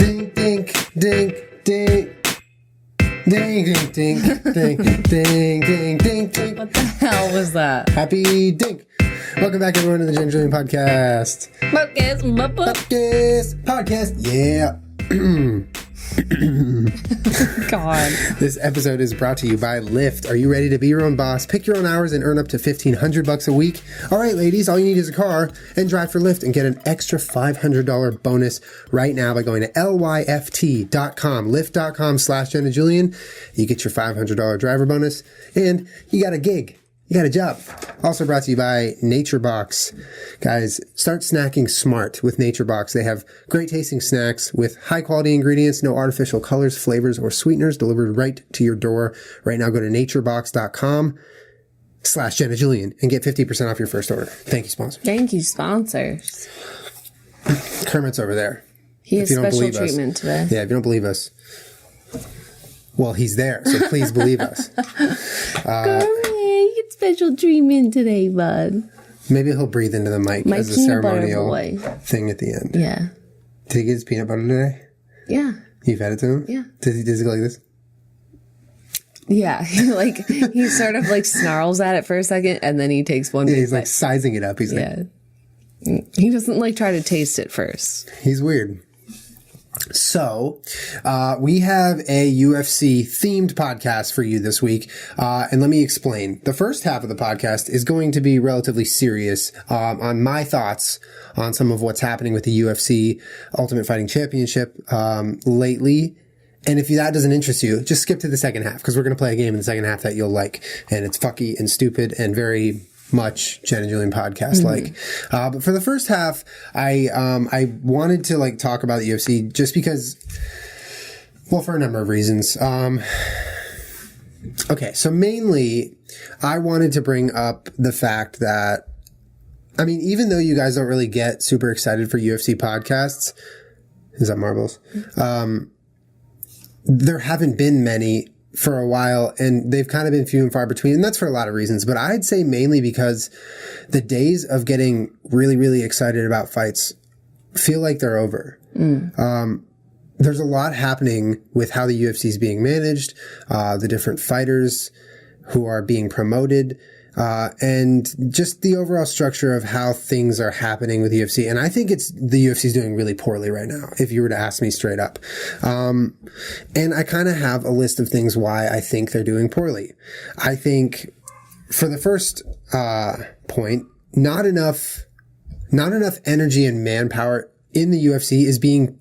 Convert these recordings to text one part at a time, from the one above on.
Ding, ding, ding, ding. Ding, ding, ding, ding, ding, ding, ding, ding. What the hell was that? Happy dink. Welcome back, everyone, to the Jenna Julien Podcast. Podcast, yeah. God. This episode is brought to you by Lyft. Are you ready to be your own boss? Pick your own hours and earn up to $1,500 a week. All right, ladies, all you need is a car and drive for Lyft and get an extra $500 bonus right now by going to lyft.com, lyft.com/Jenna Julien. You get your $500 driver bonus and you got a gig. You got a job. Also brought to you by NatureBox. Guys, start snacking smart with NatureBox. They have great tasting snacks with high quality ingredients, no artificial colors, flavors, or sweeteners delivered right to your door. Right now, go to naturebox.com/Jenna Julien and get 50% off your first order. Thank you, sponsor. Thank you, sponsors. Kermit's over there. He has special treatment today. Yeah, if you don't believe us, well, he's there, so please believe us. Special treatment today, bud. Maybe he'll breathe into the mic as a ceremonial thing at the end. Yeah. Did he get his peanut butter today? Yeah. You fed it to him? Yeah. Does he go like this? Yeah. He sort of snarls at it for a second and then he takes one. Yeah, he's sizing it up. He's he doesn't try to taste it first. He's weird. So, we have a UFC themed podcast for you this week. And let me explain. The first half of the podcast is going to be relatively serious, on my thoughts on some of what's happening with the UFC Ultimate Fighting Championship, lately. And if that doesn't interest you, just skip to the second half because we're going to play a game in the second half that you'll like. And it's fucky and stupid and very much Jenna Julien podcast like. But for the first half, I wanted to talk about the UFC just because, well, for a number of reasons. Okay, so mainly I wanted to bring up the fact that, I mean, even though you guys don't really get super excited for UFC podcasts, is that marbles? There haven't been many for a while, and they've kind of been few and far between, and that's for a lot of reasons, but I'd say mainly because the days of getting really, really excited about fights feel like they're over. There's a lot happening with how the UFC is being managed, the different fighters who are being promoted, and just the overall structure of how things are happening with the UFC. And I think the UFC is doing really poorly right now, if you were to ask me straight up. And I kind of have a list of things why I think they're doing poorly. I think for the first, point, not enough energy and manpower in the UFC is being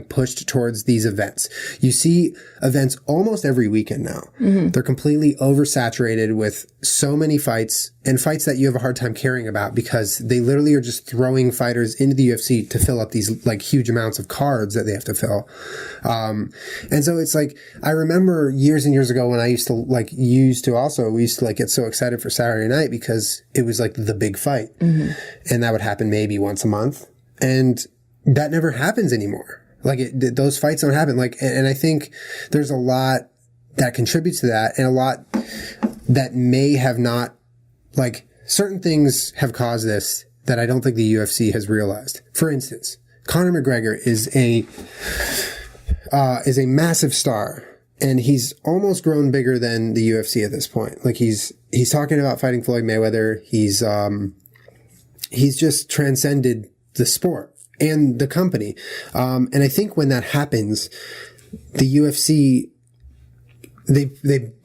pushed towards these events. You see events almost every weekend now. They're completely oversaturated with so many fights and fights that you have a hard time caring about because they literally are just throwing fighters into the UFC to fill up these huge amounts of cards that they have to fill. And so it's I remember years and years ago when I used to get so excited for Saturday night because it was the big fight. And that would happen maybe once a month. And that never happens anymore. Those fights don't happen. And I think there's a lot that contributes to that and a lot that may have not, certain things have caused this that I don't think the UFC has realized. For instance, Conor McGregor is a massive star and he's almost grown bigger than the UFC at this point. He's talking about fighting Floyd Mayweather. He's just transcended the sport and the company. And I think when that happens, the UFC, they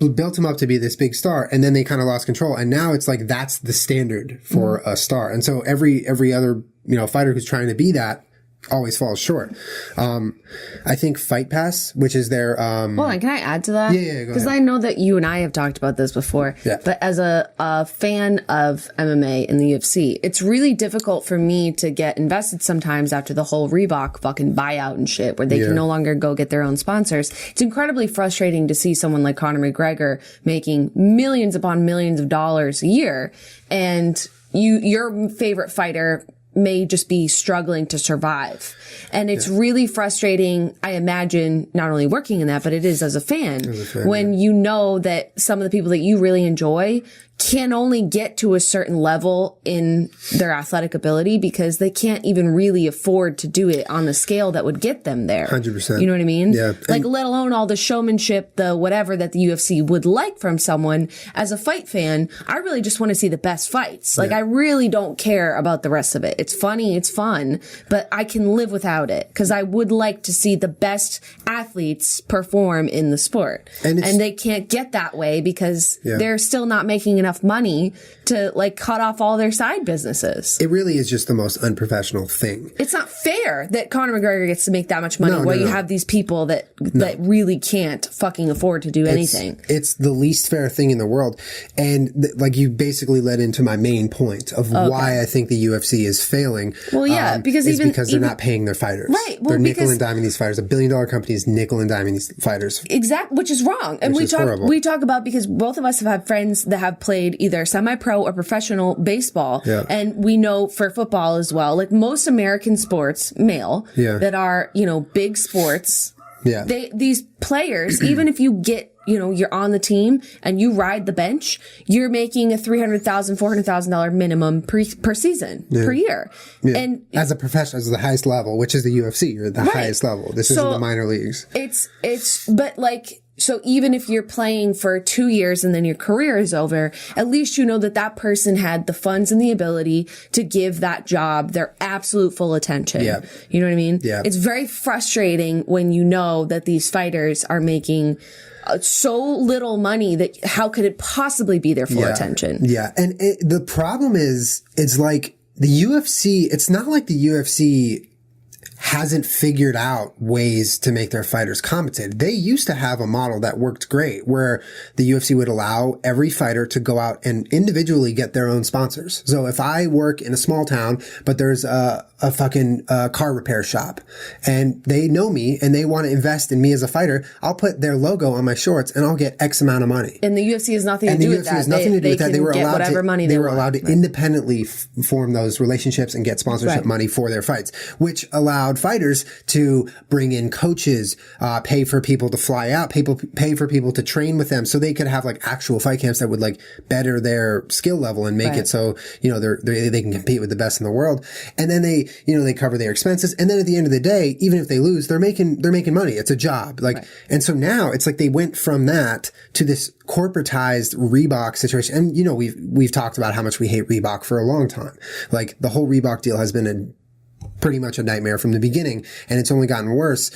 built him up to be this big star and then they kind of lost control. And now it's that's the standard for a star. And so every other, fighter who's trying to be that always falls short. I think Fight Pass, which is their Hold on, can I add to that? Yeah, because I know that you and I have talked about this before. Yeah. But as a fan of MMA and the UFC, it's really difficult for me to get invested sometimes after the whole Reebok fucking buyout and shit where they can no longer go get their own sponsors. It's incredibly frustrating to see someone like Conor McGregor making millions upon millions of dollars a year and your favorite fighter may just be struggling to survive. And it's really frustrating, I imagine, not only working in that, but it is as a fan when you know that some of the people that you really enjoy can only get to a certain level in their athletic ability because they can't even really afford to do it on the scale that would get them there. 100%. You know what I mean? Yeah. Like, let alone all the showmanship, the whatever that the UFC would like from someone. As a fight fan, I really just want to see the best fights. Like, I really don't care about the rest of it. It's funny, it's fun, but I can live without it because I would like to see the best athletes perform in the sport. And they can't get that way because they're still not making enough money to like cut off all their side businesses. It really is just the most unprofessional thing. It's not fair that Conor McGregor gets to make that much money while you have these people that really can't fucking afford to do anything. It's the least fair thing in the world. And like you basically led into my main point of why I think the UFC is failing. Well, yeah, because they're not paying their fighters. Right. Well, they're nickel and diming these fighters. $1 billion companies nickel and diming these fighters. Exactly, which is wrong. And we talk about, because both of us have had friends that have played either semi-pro or professional baseball. Yeah. And we know for football as well, like most American sports, male, that are, big sports. Yeah. These players, even if you get, you're on the team and you ride the bench, you're making a $300,000, $400,000 minimum per season, per year. Yeah. And as a professional, as the highest level, which is the UFC, you're at the highest level. This isn't the minor leagues. But like, so even if you're playing for 2 years and then your career is over, at least you know that person had the funds and the ability to give that job their absolute full attention. Yeah. You know what I mean? Yeah. It's very frustrating when you know that these fighters are making so little money that how could it possibly be their full attention? Yeah. And the problem is, it's like the UFC, it's not like the UFC hasn't figured out ways to make their fighters compensated. They used to have a model that worked great where the UFC would allow every fighter to go out and individually get their own sponsors. So if I work in a small town, but there's a fucking car repair shop and they know me and they want to invest in me as a fighter, I'll put their logo on my shorts and I'll get X amount of money. And the UFC has nothing to do with that. They were allowed to independently form those relationships and get sponsorship money for their fights, which allowed fighters to bring in coaches, pay for people to fly out, pay for people to train with them so they could have like actual fight camps that would like better their skill level and make it so, they can compete with the best in the world. And then they cover their expenses. And then at the end of the day, even if they lose, they're making money. It's a job. And so now it's like they went from that to this corporatized Reebok situation. And, we've talked about how much we hate Reebok for a long time. Like the whole Reebok deal has been pretty much a nightmare from the beginning, and it's only gotten worse.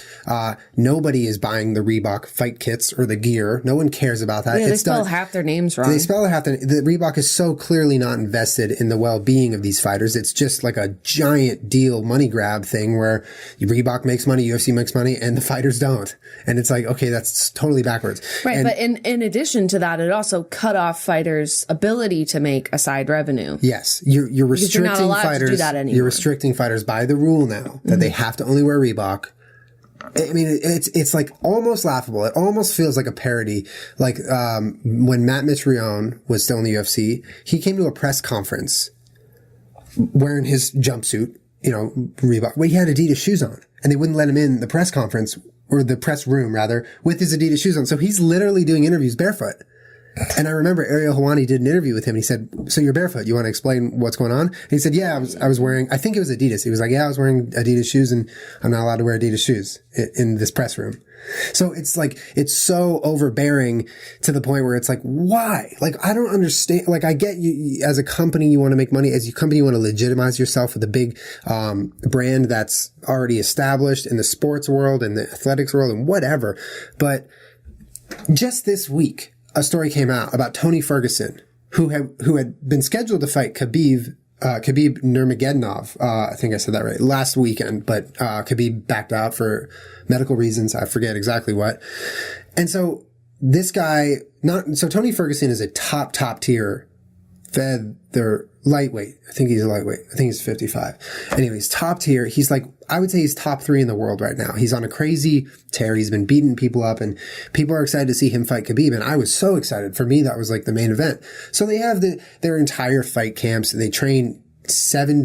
Nobody is buying the Reebok fight kits or the gear. No one cares about that. Yeah, they spell half their names wrong. The Reebok is so clearly not invested in the well-being of these fighters. It's just like a giant deal money grab thing where Reebok makes money, UFC makes money, and the fighters don't. And it's like, okay, that's totally backwards. Right, but in addition to that, it also cut off fighters' ability to make a side revenue. Yes, you're restricting you're not allowed fighters. To do that anymore. You're restricting fighters by the rule now that they have to only wear Reebok. I mean, it's like almost laughable. It almost feels like a parody. Like, when Matt Mitrione was still in the UFC, he came to a press conference wearing his jumpsuit, Reebok, but he had Adidas shoes on and they wouldn't let him in the press conference or the press room rather with his Adidas shoes on. So he's literally doing interviews barefoot. And I remember Ariel Helwani did an interview with him and he said, so you're barefoot. You want to explain what's going on? And he said, yeah, I was wearing, I think it was Adidas. He was like, yeah, I was wearing Adidas shoes and I'm not allowed to wear Adidas shoes in this press room. So it's like, it's so overbearing to the point where it's like, why? Like, I don't understand. Like, I get you as a company, you want to make money. As a company, you want to legitimize yourself with a big, brand that's already established in the sports world and the athletics world and whatever. But just this week, a story came out about Tony Ferguson, who had been scheduled to fight Khabib Nurmagomedov. I think I said that right, last weekend, but Khabib backed out for medical reasons. I forget exactly what. And so this guy, Tony Ferguson is a top tier feather lightweight. I think he's a lightweight. I think he's 55. Anyways, top tier. He's like, I would say he's top 3 in the world right now. He's on a crazy tear. He's been beating people up and people are excited to see him fight Khabib. And I was so excited. For me, that was like the main event. So they have their entire fight camps. They train 7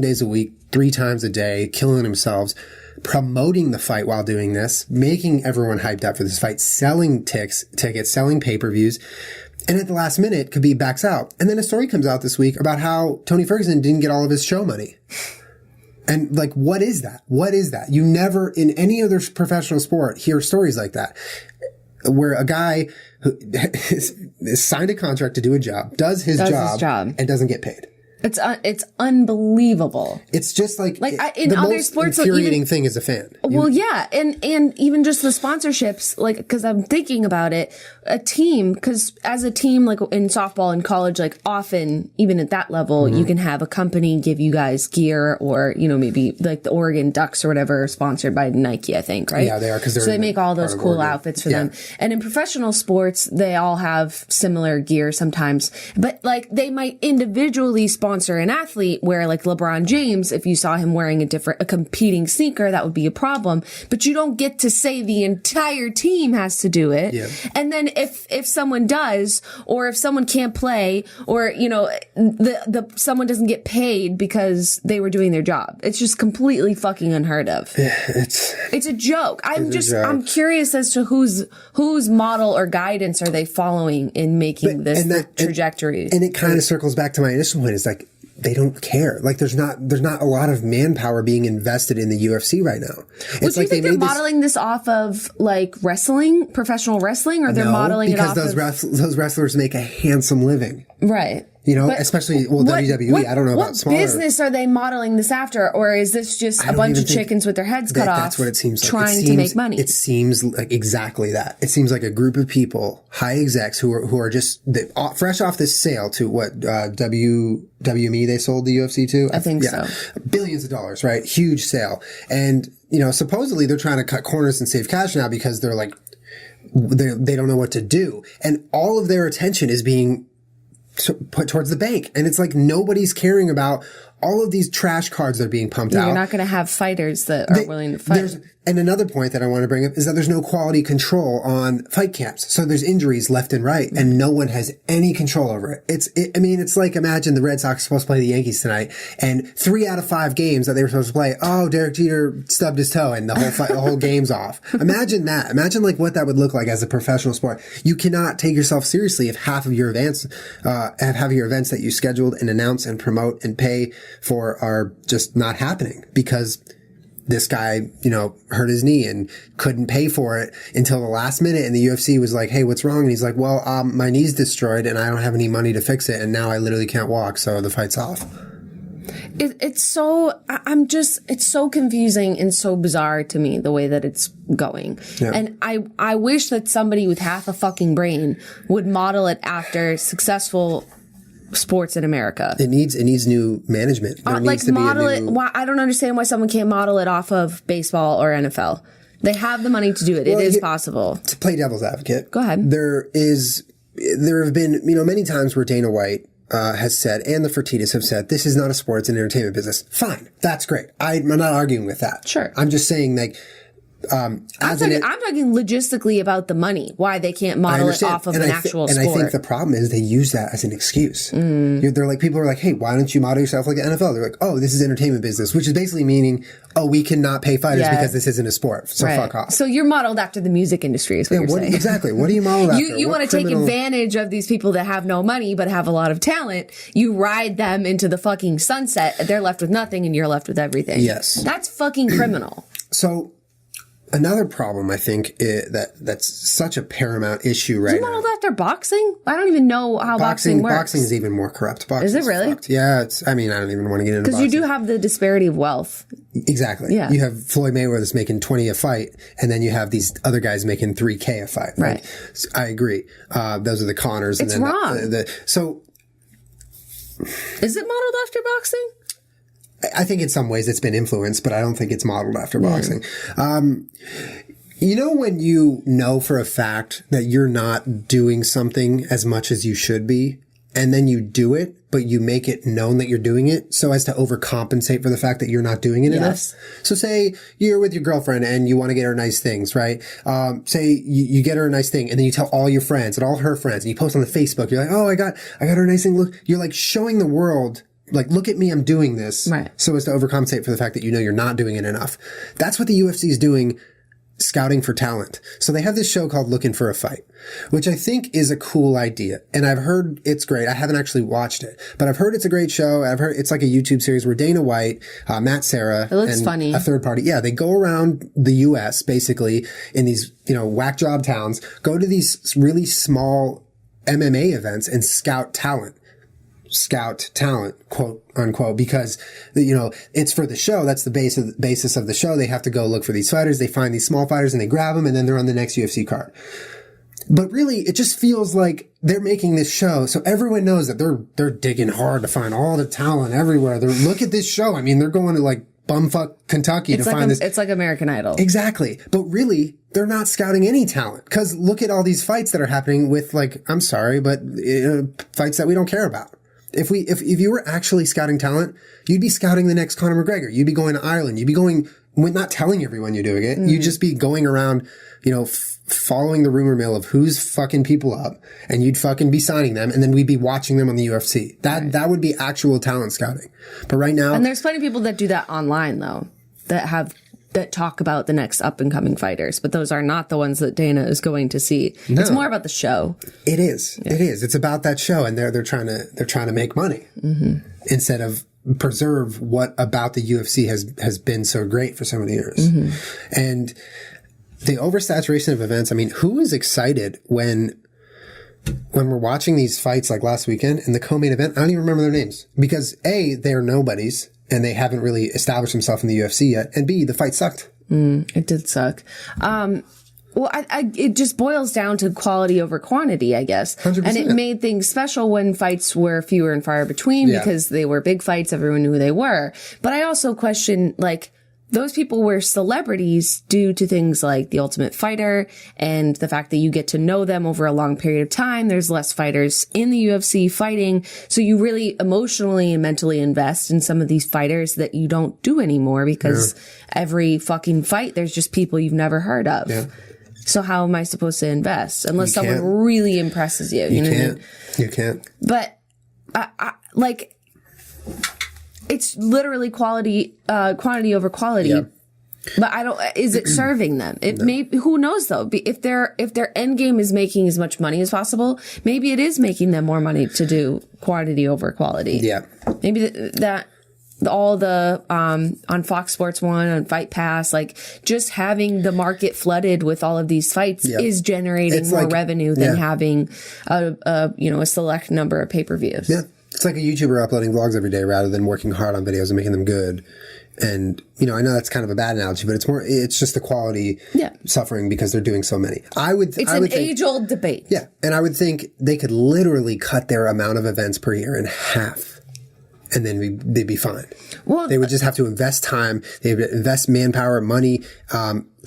days a week, 3 times a day, killing themselves, promoting the fight while doing this, making everyone hyped up for this fight, selling tickets, selling pay-per-views. And at the last minute, Khabib backs out. And then a story comes out this week about how Tony Ferguson didn't get all of his show money. And like, what is that? What is that? You never, in any other professional sport, hear stories like that, where a guy who is signed a contract to do a job, does his job, and doesn't get paid. It's unbelievable. It's just like in the other most sports, infuriating thing as a fan. Well, yeah, and even just the sponsorships, like, because I'm thinking about it, a team, because as a team, like in softball in college, like often even at that level, you can have a company give you guys gear, or maybe like the Oregon Ducks or whatever, sponsored by Nike, I think, right? Yeah, they are, because so they make all those cool Oregon outfits for them. And in professional sports, they all have similar gear sometimes, but like they might individually sponsor an athlete, where like LeBron James, if you saw him wearing a competing sneaker, that would be a problem. But you don't get to say the entire team has to do it. Yeah. And then if someone does, or if someone can't play, or someone doesn't get paid because they were doing their job, it's just completely fucking unheard of. Yeah, it's a joke. I'm curious as to whose model or guidance are they following in making this trajectory. And it kind of circles back to my initial point. Is like, they don't care. Like, there's not a lot of manpower being invested in the UFC right now. Well, do you think they're modeling this off of like wrestling, professional wrestling, or they're modeling it off those wrestlers make a handsome living, right? Especially WWE. I don't know about smaller. What business are they modeling this after, or is this just a bunch of chickens with their heads cut off? That's what it seems like. Trying to make money. It seems like exactly that. It seems like a group of people, high execs, who are just fresh off this sale to what WME they sold the UFC to. I think so. Billions of dollars, right? Huge sale, and supposedly they're trying to cut corners and save cash now because they're like they don't know what to do, and all of their attention is being put towards the bank. And it's like nobody's caring about all of these trash cards that are being pumped out. You're not going to have fighters that are willing to fight. And another point that I want to bring up is that there's no quality control on fight camps. So there's injuries left and right, and no one has any control over it. It's like, imagine the Red Sox are supposed to play the Yankees tonight, and 3 out of 5 games that they were supposed to play, Derek Jeter stubbed his toe and the whole game's off. Imagine that. Imagine like what that would look like as a professional sport. You cannot take yourself seriously if half of your events that you scheduled and announce and promote and pay for are just not happening because this guy, hurt his knee and couldn't pay for it until the last minute. And the UFC was like, hey, what's wrong? And he's like, well, my knee's destroyed and I don't have any money to fix it. And now I literally can't walk. So the fight's off. It's so confusing and so bizarre to me, the way that it's going. Yeah. And I wish that somebody with half a fucking brain would model it after successful sports in America. It needs new management. I don't understand why someone can't model it off of baseball or NFL. They have the money to do it. Well, it is possible. To play devil's advocate, go ahead. There have been many times where Dana White has said, and the Fertittas have said, this is not a sport, it's an entertainment business. Fine, that's great. I'm not arguing with that. Sure. I'm just saying, like, I'm talking logistically about the money, why they can't model it off of an actual sport. And I think the problem is they use that as an excuse. They're like, people are like, hey, why don't you model yourself like the NFL? They're like, oh, this is entertainment business, which is basically meaning, oh, we cannot pay fighters because this isn't a sport. So fuck off. So you're modeled after the music industry is what you're saying. Exactly. What are you modeled after? You want to take advantage of these people that have no money but have a lot of talent. You ride them into the fucking sunset. They're left with nothing and you're left with everything. Yes. That's fucking criminal. So another problem, I think, that's such a paramount issue right now. Is it modeled after boxing? I don't even know how boxing works. Boxing is even more corrupt. Is it really? Fucked. Yeah, I don't even want to get into boxing. Because you do have the disparity of wealth. Exactly. Yeah. You have Floyd Mayweather that's making $20 a fight, and then you have these other guys making $3K a fight. Right. So I agree. Those are the Connors. It's wrong. So, is it modeled after boxing? I think in some ways it's been influenced, but I don't think it's modeled after boxing. When you know for a fact that you're not doing something as much as you should be, and then you do it, but you make it known that you're doing it so as to overcompensate for the fact that you're not doing it enough. So say you're with your girlfriend and you want to get her nice things, right? Say you get her a nice thing and then you tell all your friends and all her friends and you post on the Facebook. You're like, oh, I got her a nice thing. Look, you're like showing the world, like, look at me, I'm doing this. Right. So as to overcompensate for the fact that you're not doing it enough. That's what the UFC is doing scouting for talent. So they have this show called Looking for a Fight, which I think is a cool idea. And I've heard it's great. I haven't actually watched it, but I've heard it's a great show. I've heard it's like a YouTube series where Dana White, Matt Serra, and funny. a third party. Yeah. They go around the US basically in these, whack job towns, go to these really small MMA events and scout talent, quote unquote, because, it's for the show. That's the basis of the show. They have to go look for these fighters. They find these small fighters and they grab them and then they're on the next UFC card. But really, it just feels like they're making this show so everyone knows that they're digging hard to find all the talent everywhere. Look at this show. I mean, they're going to like bumfuck Kentucky to find this. It's like American Idol. Exactly. But really, they're not scouting any talent because look at all these fights that are happening with I'm sorry, but fights that we don't care about. If you were actually scouting talent, you'd be scouting the next Conor McGregor. You'd be going to Ireland. You'd be going, not telling everyone you're doing it. You'd just be going around, following the rumor mill of who's fucking people up, and you'd fucking be signing them, and then we'd be watching them on the UFC. That would be actual talent scouting. But right now, and there's plenty of people that do that online though, that talk about the next up and coming fighters, but those are not the ones that Dana is going to see. No. It's more about the show. It is. Yeah. It is. It's about that show, and they're trying to make money instead of preserve what about the UFC has been so great for so many years. And the oversaturation of events. I mean, who is excited when we're watching these fights like last weekend and the co-main event? I don't even remember their names because A, they're nobodies and they haven't really established themselves in the UFC yet, and B, the fight sucked. It did suck. Well, it just boils down to quality over quantity, I guess. 100%. And it made things special when fights were fewer and far between because they were big fights. Everyone knew who they were. But I also question, those people were celebrities due to things like The Ultimate Fighter and the fact that you get to know them over a long period of time. There's less fighters in the UFC fighting. So you really emotionally and mentally invest in some of these fighters that you don't do anymore because every fucking fight, there's just people you've never heard of. Yeah. So how am I supposed to invest unless someone really impresses you? You can't. You can't. But it's literally quantity over quality. Yeah. But is it serving them? Who knows though? If their end game is making as much money as possible, maybe it is making them more money to do quantity over quality. Yeah. Maybe all the, on Fox Sports 1, on Fight Pass, just having the market flooded with all of these fights is generating more revenue than having a select number of pay-per-views. Yeah. It's like a YouTuber uploading vlogs every day rather than working hard on videos and making them good. And, I know that's kind of a bad analogy, but it's just the quality suffering because they're doing so many. It's an age-old debate. Yeah. And I would think they could literally cut their amount of events per year in half. And then they'd be fine. Well, they would just have to invest time. They would invest manpower, money,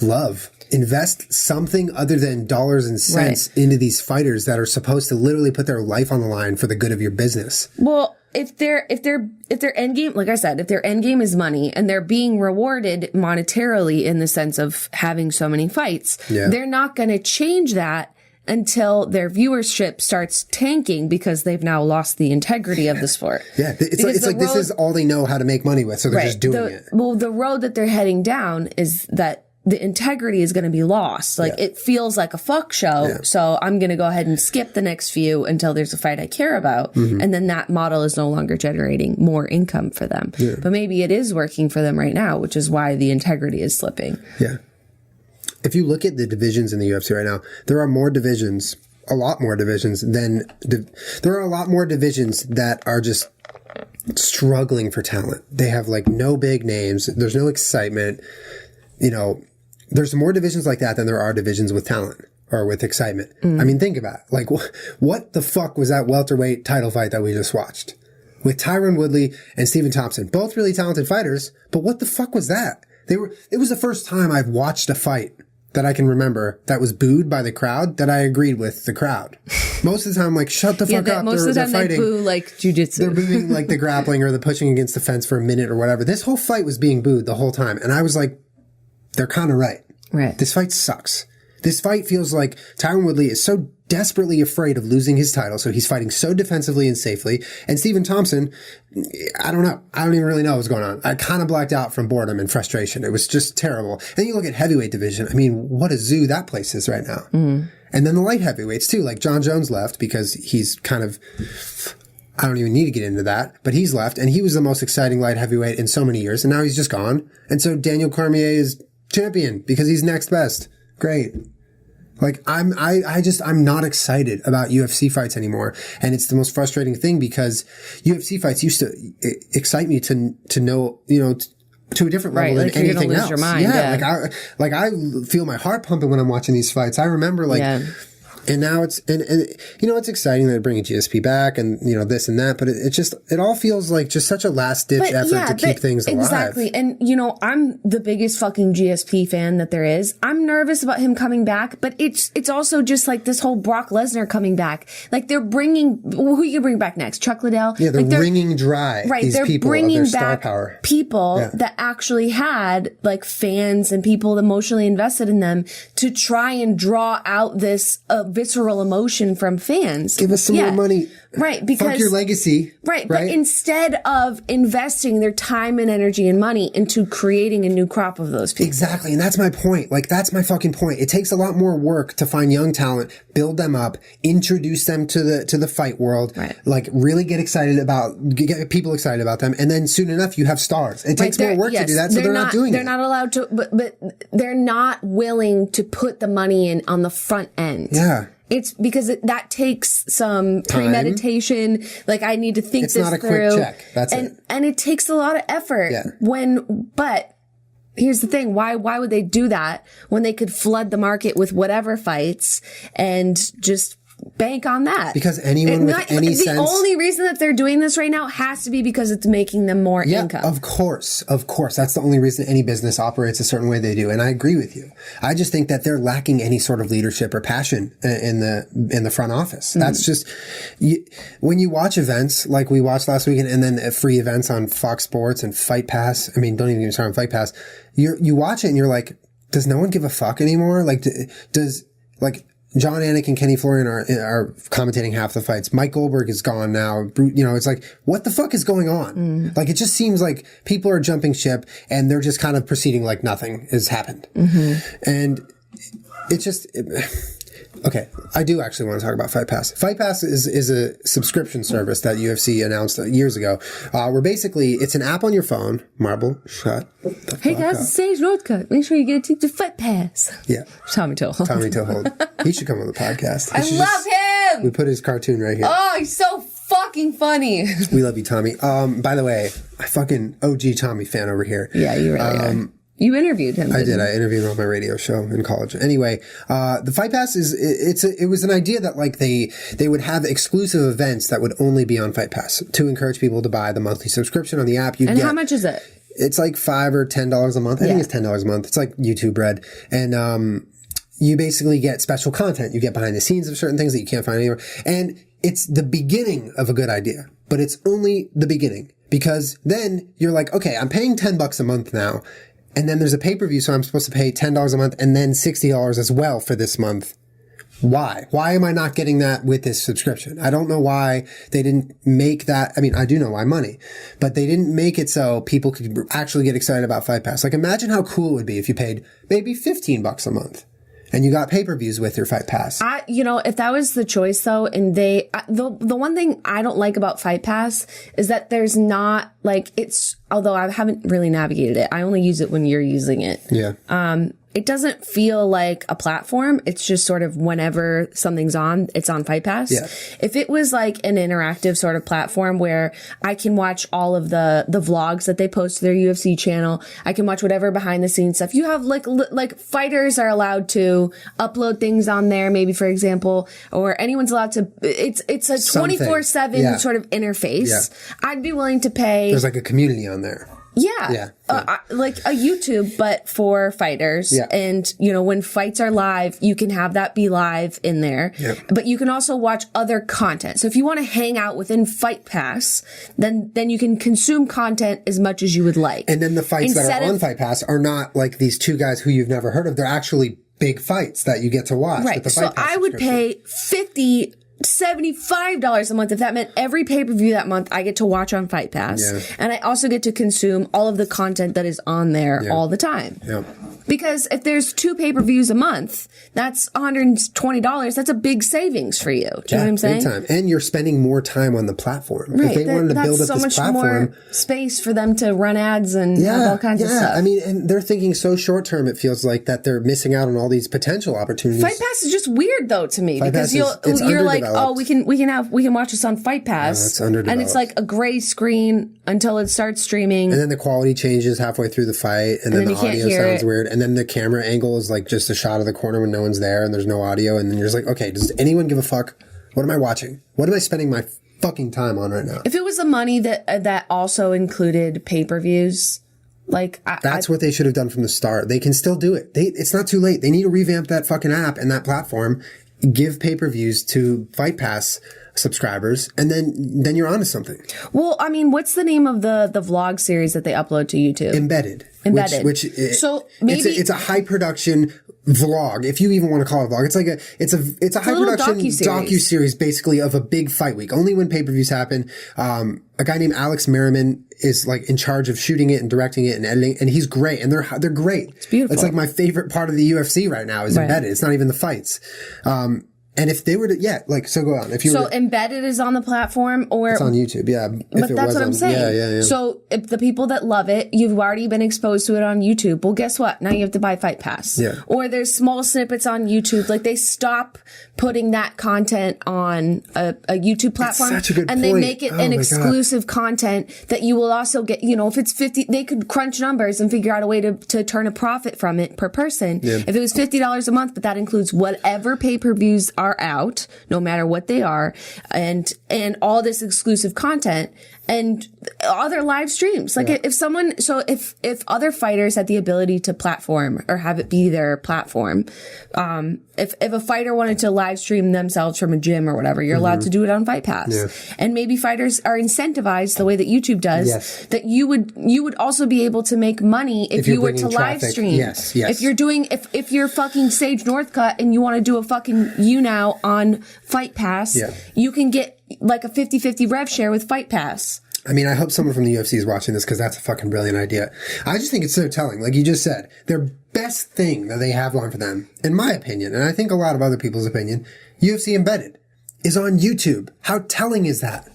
love. Invest something other than dollars and cents into these fighters that are supposed to literally put their life on the line for the good of your business. Well, if their end game, like I said, if their end game is money and they're being rewarded monetarily in the sense of having so many fights, they're not going to change that until their viewership starts tanking because they've now lost the integrity of the sport. Yeah, it's like this is all they know how to make money with, so they're just doing it. Well, the road that they're heading down is that the integrity is going to be lost. It feels like a fuck show, so I'm going to go ahead and skip the next few until there's a fight I care about, and then that model is no longer generating more income for them. Yeah. But maybe it is working for them right now, which is why the integrity is slipping. Yeah. If you look at the divisions in the UFC right now, there are a lot more divisions that are just struggling for talent. They have no big names. There's no excitement. There's more divisions like that than there are divisions with talent or with excitement. I mean, think about it. What the fuck was that welterweight title fight that we just watched with Tyron Woodley and Stephen Thompson? Both really talented fighters, but what the fuck was that? It was the first time I've watched a fight that I can remember that was booed by the crowd that I agreed with the crowd. Most of the time, shut the fuck up. Most of the time they boo jujitsu. They're booing the grappling or the pushing against the fence for a minute or whatever. This whole fight was being booed the whole time. And I was like, they're kind of right. Right. This fight sucks. This fight feels like Tyron Woodley is so desperately afraid of losing his title, so he's fighting so defensively and safely. And Stephen Thompson, I don't know. I don't even really know what's going on. I kind of blacked out from boredom and frustration. It was just terrible. And you look at heavyweight division. I mean, what a zoo that place is right now. Mm. And then the light heavyweights too. Like John Jones left because he's kind of, I don't even need to get into that, but he's left, and he was the most exciting light heavyweight in so many years, and now he's just gone. And so Daniel Cormier is champion because he's next best. Great. Like I'm not excited about UFC fights anymore. And it's the most frustrating thing because UFC fights used to excite me to know, to a different level than anything else. Your mind, yeah. I feel my heart pumping when I'm watching these fights. I remember and now it's, and it's exciting that they're bringing GSP back and, this and that, but it all feels like just such a last ditch effort to keep things alive. Exactly. And, I'm the biggest fucking GSP fan that there is. I'm nervous about him coming back, but it's also just like this whole Brock Lesnar coming back. Like they're bringing, who you bring back next? Chuck Liddell? Yeah, they're wringing dry these people of their star power. People that actually had like fans and people emotionally invested in them to try and draw out this, visceral emotion from fans. Give us some more money. Right. Because fuck your legacy. Right. But instead of investing their time and energy and money into creating a new crop of those people. Exactly. And that's my point. Like, that's my fucking point. It takes a lot more work to find young talent, build them up, introduce them to the fight world, like really get people excited about them. And then soon enough, you have stars. It takes more work to do that. So they're not doing it. They're not allowed to, but they're not willing to put the money in on the front end. Yeah. It's because that takes some premeditation. Like I need to think this through. It's not a quick check. That's it. And it takes a lot of effort. Yeah. But here's the thing. Why would they do that when they could flood the market with whatever fights and just bank on that? Because anyone with any sense. The only reason that they're doing this right now has to be because it's making them more income. Of course. That's the only reason any business operates a certain way they do. And I agree with you. I just think that they're lacking any sort of leadership or passion in the front office. Mm-hmm. That's just, when you watch events like we watched last weekend and then free events on Fox Sports and Fight Pass. I mean, don't even get me started on Fight Pass. You watch it and you're like, does no one give a fuck anymore? Like, John Anik and Kenny Florian are commentating half the fights. Mike Goldberg is gone now. It's like, what the fuck is going on? Mm. Like, it just seems like people are jumping ship and they're just kind of proceeding like nothing has happened. Mm-hmm. And it's just, okay. I do actually want to talk about Fight Pass. Fight Pass is a subscription service that UFC announced years ago, where basically it's an app on your phone. Marble, shut the fuck Hey guys, it's Sage Northcutt. Make sure you get a Fight Pass. Yeah. Tommy Toehold. He should come on the podcast. I love him! We put his cartoon right here. Oh, he's so fucking funny. We love you, Tommy. By the way, I fucking OG Tommy fan over here. Yeah, you really are. You interviewed him. I did. I interviewed him on my radio show in college. Anyway, the Fight Pass it was an idea that like they would have exclusive events that would only be on Fight Pass to encourage people to buy the monthly subscription on the app. How much is it? It's like $5 or $10 a month. I think it's $10 a month. It's like YouTube Red. And you basically get special content. You get behind the scenes of certain things that you can't find anywhere. And it's the beginning of a good idea, but it's only the beginning, because then you're like, okay, I'm paying $10 a month now. And then there's a pay-per-view, so I'm supposed to pay $10 a month and then $60 as well for this month. Why? Why am I not getting that with this subscription? I don't know why they didn't make that. I mean, I do know why, money. But they didn't make it so people could actually get excited about Fight Pass. Like, imagine how cool it would be if you paid maybe $15 a month and you got pay-per-views with your Fight Pass. If that was the choice though, and the one thing I don't like about Fight Pass is that there's not although I haven't really navigated it. I only use it when you're using it. Yeah. It doesn't feel like a platform. It's just sort of whenever something's on, it's on Fight Pass. Yeah. If it was like an interactive sort of platform where I can watch all of the vlogs that they post to their UFC channel, I can watch whatever behind the scenes stuff. You have like fighters are allowed to upload things on there, maybe for example, or anyone's allowed to, it's a 24/7 sort of interface. Yeah. I'd be willing to pay. There's like a community on there. Yeah. Like a YouTube, but for fighters. Yeah. And, when fights are live, you can have that be live in there. Yep. But you can also watch other content. So if you want to hang out within Fight Pass, then you can consume content as much as you would like. And then the fights that are on Fight Pass are not like these two guys who you've never heard of. They're actually big fights that you get to watch. Right. So I would pay $75 a month if that meant every pay-per-view that month I get to watch on Fight Pass. Yeah. And I also get to consume all of the content that is on there all the time. Yeah. Because if there's 2 pay-per-views a month, that's $120. That's a big savings for you. Do you know what I'm saying? Big time. And you're spending more time on the platform. Right. If they wanted to build up this platform, more space for them to run ads and have all kinds of stuff. I mean, and they're thinking so short term. It feels like that they're missing out on all these potential opportunities. Fight Pass is just weird though to me because you're like, oh, we can watch this on Fight Pass, it's underdeveloped. And it's like a gray screen until it starts streaming, and then the quality changes halfway through the fight, and then the audio sounds weird, and then the camera angle is like just a shot of the corner when no one's there, and there's no audio, and then you're just like, okay, does anyone give a fuck? What am I watching? What am I spending my fucking time on right now? If it was the money that also included pay-per-views. That's what they should have done from the start. They can still do it. It's not too late. They need to revamp that fucking app and that platform, give pay-per-views to Fight Pass subscribers, and then you're onto something. Well, I mean, what's the name of the vlog series that they upload to YouTube? Embedded. So maybe it's a high production vlog, if you even want to call it a vlog. It's a high production docu-series basically of a big fight week. Only when pay-per-views happen. A guy named Alex Merriman is like in charge of shooting it and directing it and editing, and he's great, and they're great. It's beautiful. It's like my favorite part of the UFC right now is Embedded. It's not even the fights. And if they were to, so go on. Embedded is on the platform, or it's on YouTube, But that's what I'm saying. Yeah. So if the people that love it, you've already been exposed to it on YouTube. Well, guess what? Now you have to buy Fight Pass. Yeah. Or there's small snippets on YouTube. Like they stop putting that content on a YouTube platform, that's such a good and point. They make it an exclusive content that you will also get. You know, if it's 50, they could crunch numbers and figure out a way to turn a profit from it per person. Yeah. If it was $50 a month, but that includes whatever pay-per-views are out, no matter what they are, and all this exclusive content and other live streams. If other fighters had the ability to platform or have it be their platform, if a fighter wanted to live stream themselves from a gym or whatever, you're allowed to do it on Fight Pass. Yeah. And maybe fighters are incentivized the way that YouTube does, that you would also be able to make money if you were to live stream. Yes. If you're fucking Sage Northcutt and you want to do a fucking YouNow on Fight Pass, you can get like a 50-50 rev share with Fight Pass. I mean, I hope someone from the UFC is watching this because that's a fucking brilliant idea. I just think it's so telling. Like you just said, their best thing that they have going for them, in my opinion, and I think a lot of other people's opinion, UFC Embedded is on YouTube. How telling is that?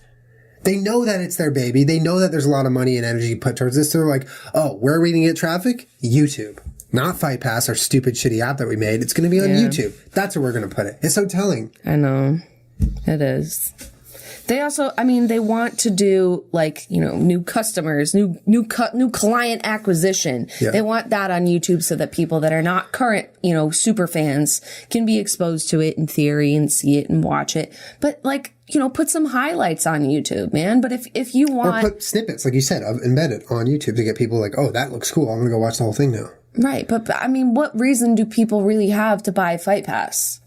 They know that it's their baby. They know that there's a lot of money and energy put towards this. They're like, oh, where are we going to get traffic? YouTube. Not Fight Pass, our stupid, shitty app that we made. It's going to be on YouTube. That's where we're going to put it. It's so telling. I know. It is. They also, they want to do new customers, new client acquisition. Yeah. They want that on YouTube so that people that are not current, super fans can be exposed to it in theory and see it and watch it. But put some highlights on YouTube, man. But if you want, or put snippets, like you said, of Embedded on YouTube to get people like, oh, that looks cool. I'm going to go watch the whole thing now. Right. But what reason do people really have to buy Fight Pass?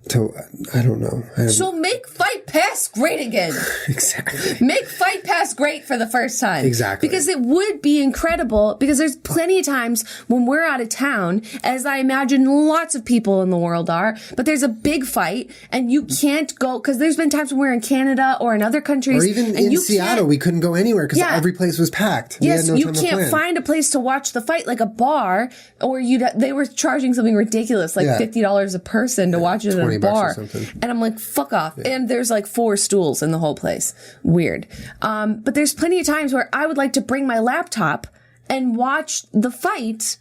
So, I don't know. So make Fight Pass great again. Exactly. Make Fight Pass great for the first time. Exactly. Because it would be incredible, because there's plenty of times when we're out of town, as I imagine lots of people in the world are, but there's a big fight and you can't go, because there's been times when we're in Canada or in other countries. Or even in Seattle, we couldn't go anywhere because every place was packed. Yes, you can't find a place to watch the fight, like a bar, or they were charging something ridiculous, like $50 a person to watch it at a bar. And I'm like, fuck off. Yeah. And there's 4 stools in the whole place. Weird. But there's plenty of times where I would like to bring my laptop and watch the fight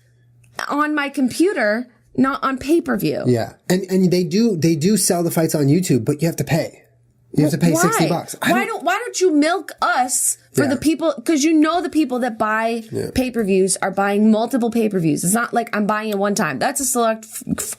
on my computer, not on pay-per-view. Yeah. And they do sell the fights on YouTube, but you have to pay. You have to pay $60. Why don't you milk us for the people? Because the people that buy pay-per-views are buying multiple pay-per-views. It's not like I'm buying it one time. That's a select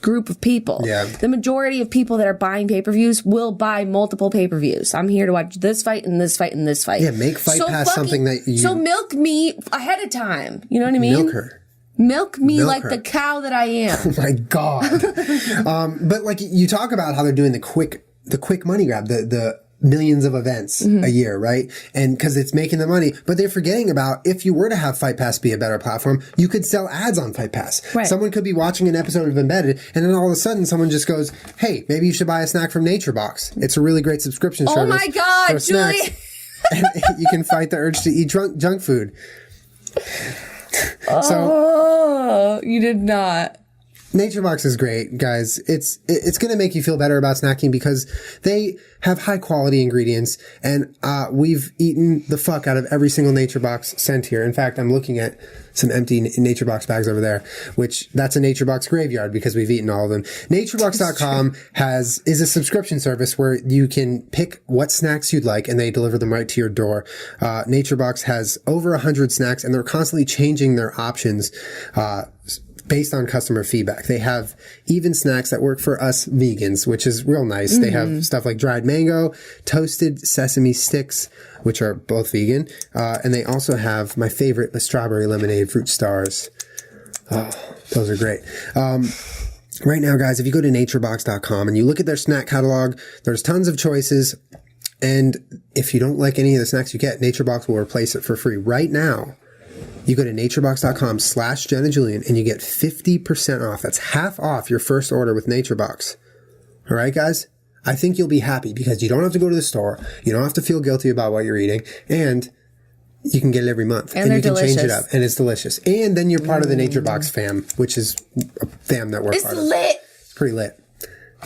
group of people. Yeah. The majority of people that are buying pay-per-views will buy multiple pay-per-views. I'm here to watch this fight and this fight and this fight. Yeah, make Fight Pass something that you... So milk me ahead of time. You know what I mean? Milk her. Milk me like the cow that I am. Oh my God. But you talk about how they're doing the quick money grab, the millions of events a year, right? And because it's making the money, but they're forgetting about if you were to have Fight Pass be a better platform, you could sell ads on Fight Pass. Right. Someone could be watching an episode of Embedded, and then all of a sudden someone just goes, hey, maybe you should buy a snack from Nature Box. It's a really great subscription service. Oh my God, Julie! And you can fight the urge to eat junk food. Oh, you did not. Nature Box is great, guys. It's going to make you feel better about snacking because they have high quality ingredients, and we've eaten the fuck out of every single Nature Box sent here. In fact, I'm looking at some empty Nature Box bags over there, which that's a Nature Box graveyard because we've eaten all of them. Naturebox.com is a subscription service where you can pick what snacks you'd like and they deliver them right to your door. Nature Box has over 100 snacks and they're constantly changing their options, based on customer feedback. They have even snacks that work for us vegans, which is real nice. They have stuff like dried mango, toasted sesame sticks, which are both vegan. And they also have my favorite, the strawberry lemonade fruit stars. Oh, those are great. Right now, guys, if you go to naturebox.com and you look at their snack catalog, there's tons of choices. And if you don't like any of the snacks you get, NatureBox will replace it for free. Right now, you go to naturebox.com/Jenna Julien and you get 50% off. That's half off your first order with NatureBox. All right, guys? I think you'll be happy because you don't have to go to the store. You don't have to feel guilty about what you're eating. And you can get it every month. And they're you can delicious. change it up. And it's delicious. And then you're part of the NatureBox fam, which is a fam that we're part of. It's lit. It's pretty lit.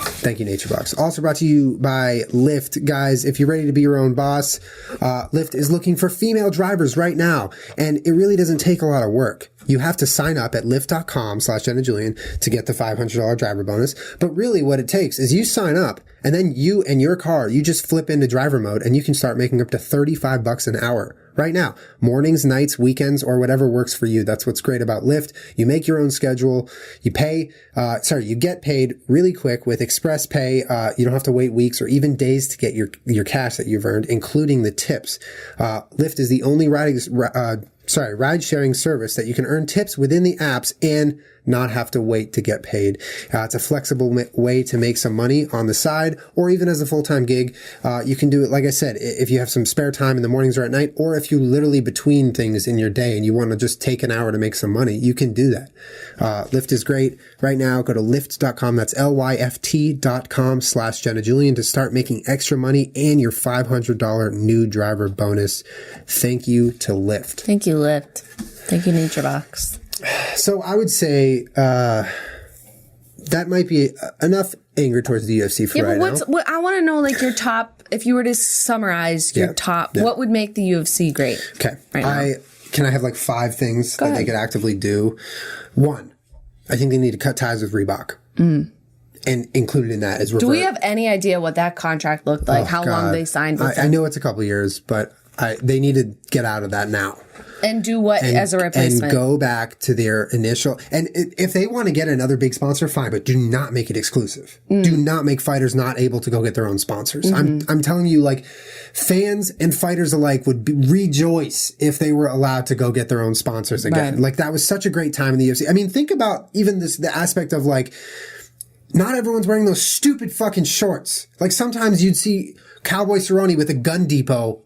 Thank you, NatureBox. Also brought to you by Lyft. Guys, if you're ready to be your own boss, Lyft is looking for female drivers right now. And it really doesn't take a lot of work. You have to sign up at lyft.com/Jenna Julien to get the $500 driver bonus. But really what it takes is you sign up and then you and your car, you just flip into driver mode and you can start making up to $35 an hour right now. Mornings, nights, weekends, or whatever works for you. That's what's great about Lyft. You make your own schedule. You get paid really quick with Express Pay. You don't have to wait weeks or even days to get your cash that you've earned, including the tips. Lyft is the only ride-sharing service that you can earn tips within the apps and not have to wait to get paid. It's a flexible way to make some money on the side or even as a full-time gig. You can do it, like I said, if you have some spare time in the mornings or at night, or if you literally between things in your day and you want to just take an hour to make some money, you can do that. Lyft is great. Right now, go to lyft.com. That's lyft.com/Jenna Julien to start making extra money and your $500 new driver bonus. Thank you to Lyft. Thank you, Lyft. Thank you, NatureBox. So I would say that might be enough anger towards the UFC for right now. What I want to know, like your top, if you were to summarize your top, what would make the UFC great? Okay. Right now? Can I have like 5 things that they could actively do? 1, I think they need to cut ties with Reebok. And included in that is revert. Do we have any idea what that contract looked like? How long they signed with them? I know it's a couple years, but they need to get out of that now. And do what as a replacement? And go back to their initial. And if they want to get another big sponsor, fine, but do not make it exclusive. Do not make fighters not able to go get their own sponsors. I'm telling you, like, fans and fighters alike would rejoice if they were allowed to go get their own sponsors again. Right. Like, that was such a great time in the UFC. I mean, think about even the aspect of, like, not everyone's wearing those stupid fucking shorts. Like, sometimes you'd see Cowboy Cerrone with a Gun Depot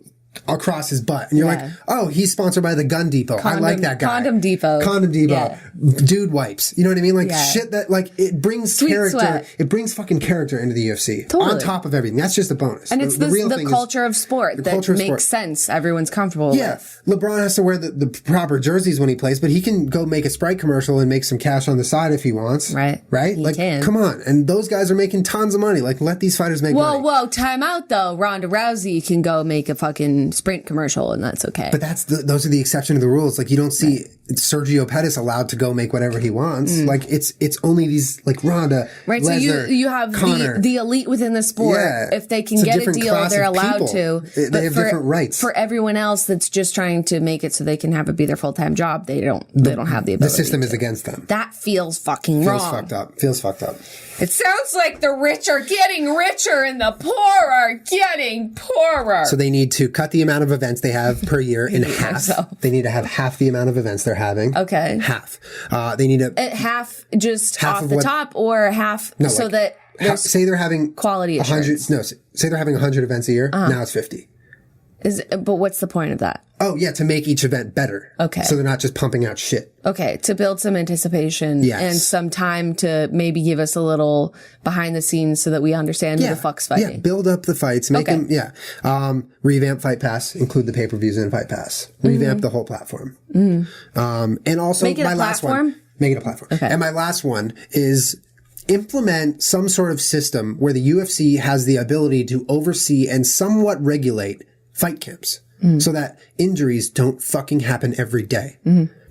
across his butt. And you're like, oh, he's sponsored by the Gun Depot. I like that guy. Condom Depot. Yeah. Dude wipes. You know what I mean? Like shit that, like, it brings character. Sweat. It brings fucking character into the UFC. Totally. On top of everything. That's just a bonus. And it's the culture of sport that makes sense. Everyone's comfortable with. LeBron has to wear the proper jerseys when he plays, but he can go make a Sprite commercial and make some cash on the side if he wants. Right? He can. Come on. And those guys are making tons of money. Like, let these fighters make money. Whoa, time out though. Ronda Rousey can go make a fucking Sprint commercial and that's okay. But those are the exception to the rules. Like, you don't see Sergio Pettis allowed to go make whatever he wants. Like, it's only these, like, Ronda, Lesnar, so you have the elite within the sport. Yeah. If they can get a deal, they're allowed to. They have different rights. For everyone else that's just trying to make it so they can have it be their full-time job, they don't have the ability. The system is against them. That feels fucking wrong. Feels fucked up. It sounds like the rich are getting richer and the poor are getting poorer. So they need to cut the amount of events they have per year in half. They need to have half the amount of events they're having. Okay. Half. They need to... half just half off the top or half... No, so that say they're having quality assurance. Say they're having 100 events a year. Now it's 50. But what's the point of that? Oh, yeah, to make each event better. Okay. So they're not just pumping out shit. Okay, to build some anticipation and some time to maybe give us a little behind the scenes so that we understand who the fuck's fighting. Yeah, build up the fights. Make them, revamp Fight Pass, include the pay-per-views in Fight Pass. Revamp the whole platform. And also, Make it my a last platform? one. Make it a platform. Okay. And my last one is implement some sort of system where the UFC has the ability to oversee and somewhat regulate fight camps. So that injuries don't fucking happen every day.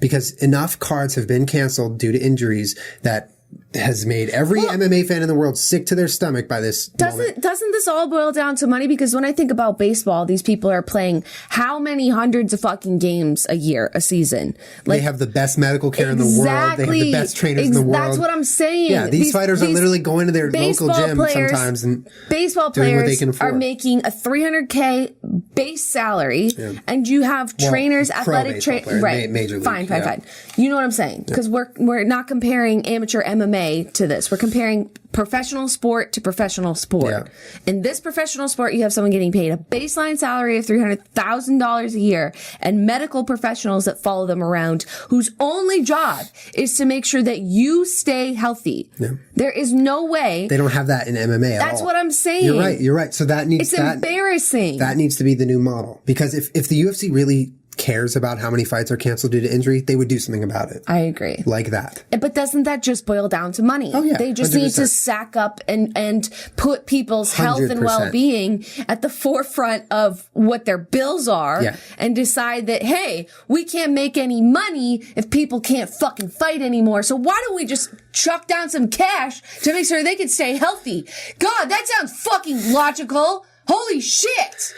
Because enough cards have been canceled due to injuries that has made every MMA fan in the world sick to their stomach by this moment. Doesn't this all boil down to money? Because when I think about baseball, these people are playing how many hundreds of fucking games a season? Like, they have the best medical care in the world. They have the best trainers in the world. That's what I'm saying. Yeah, these fighters are literally going to their local gym sometimes and baseball doing what they players can afford. are making a $300K base salary, and you have trainers, athletic trainers, right? Major league, fine. You know what I'm saying? Because we're not comparing amateur MMA to this. We're comparing professional sport to professional sport. Yeah. In this professional sport, you have someone getting paid a baseline salary of $300,000 a year and medical professionals that follow them around whose only job is to make sure that you stay healthy. Yeah. There is no way. They don't have that in MMA at all. That's what I'm saying. You're right. So that needs It's embarrassing. That needs to be the new model. Because if the UFC really cares about how many fights are canceled due to injury, they would do something about it. I agree. Like that. But doesn't that just boil down to money? Oh, yeah. They just 100%. Need to sack up and put people's health and 100%. Well-being at the forefront of what their bills are and decide that, hey, we can't make any money if people can't fucking fight anymore. So why don't we just chuck down some cash to make sure they can stay healthy? God, that sounds fucking logical. Holy shit.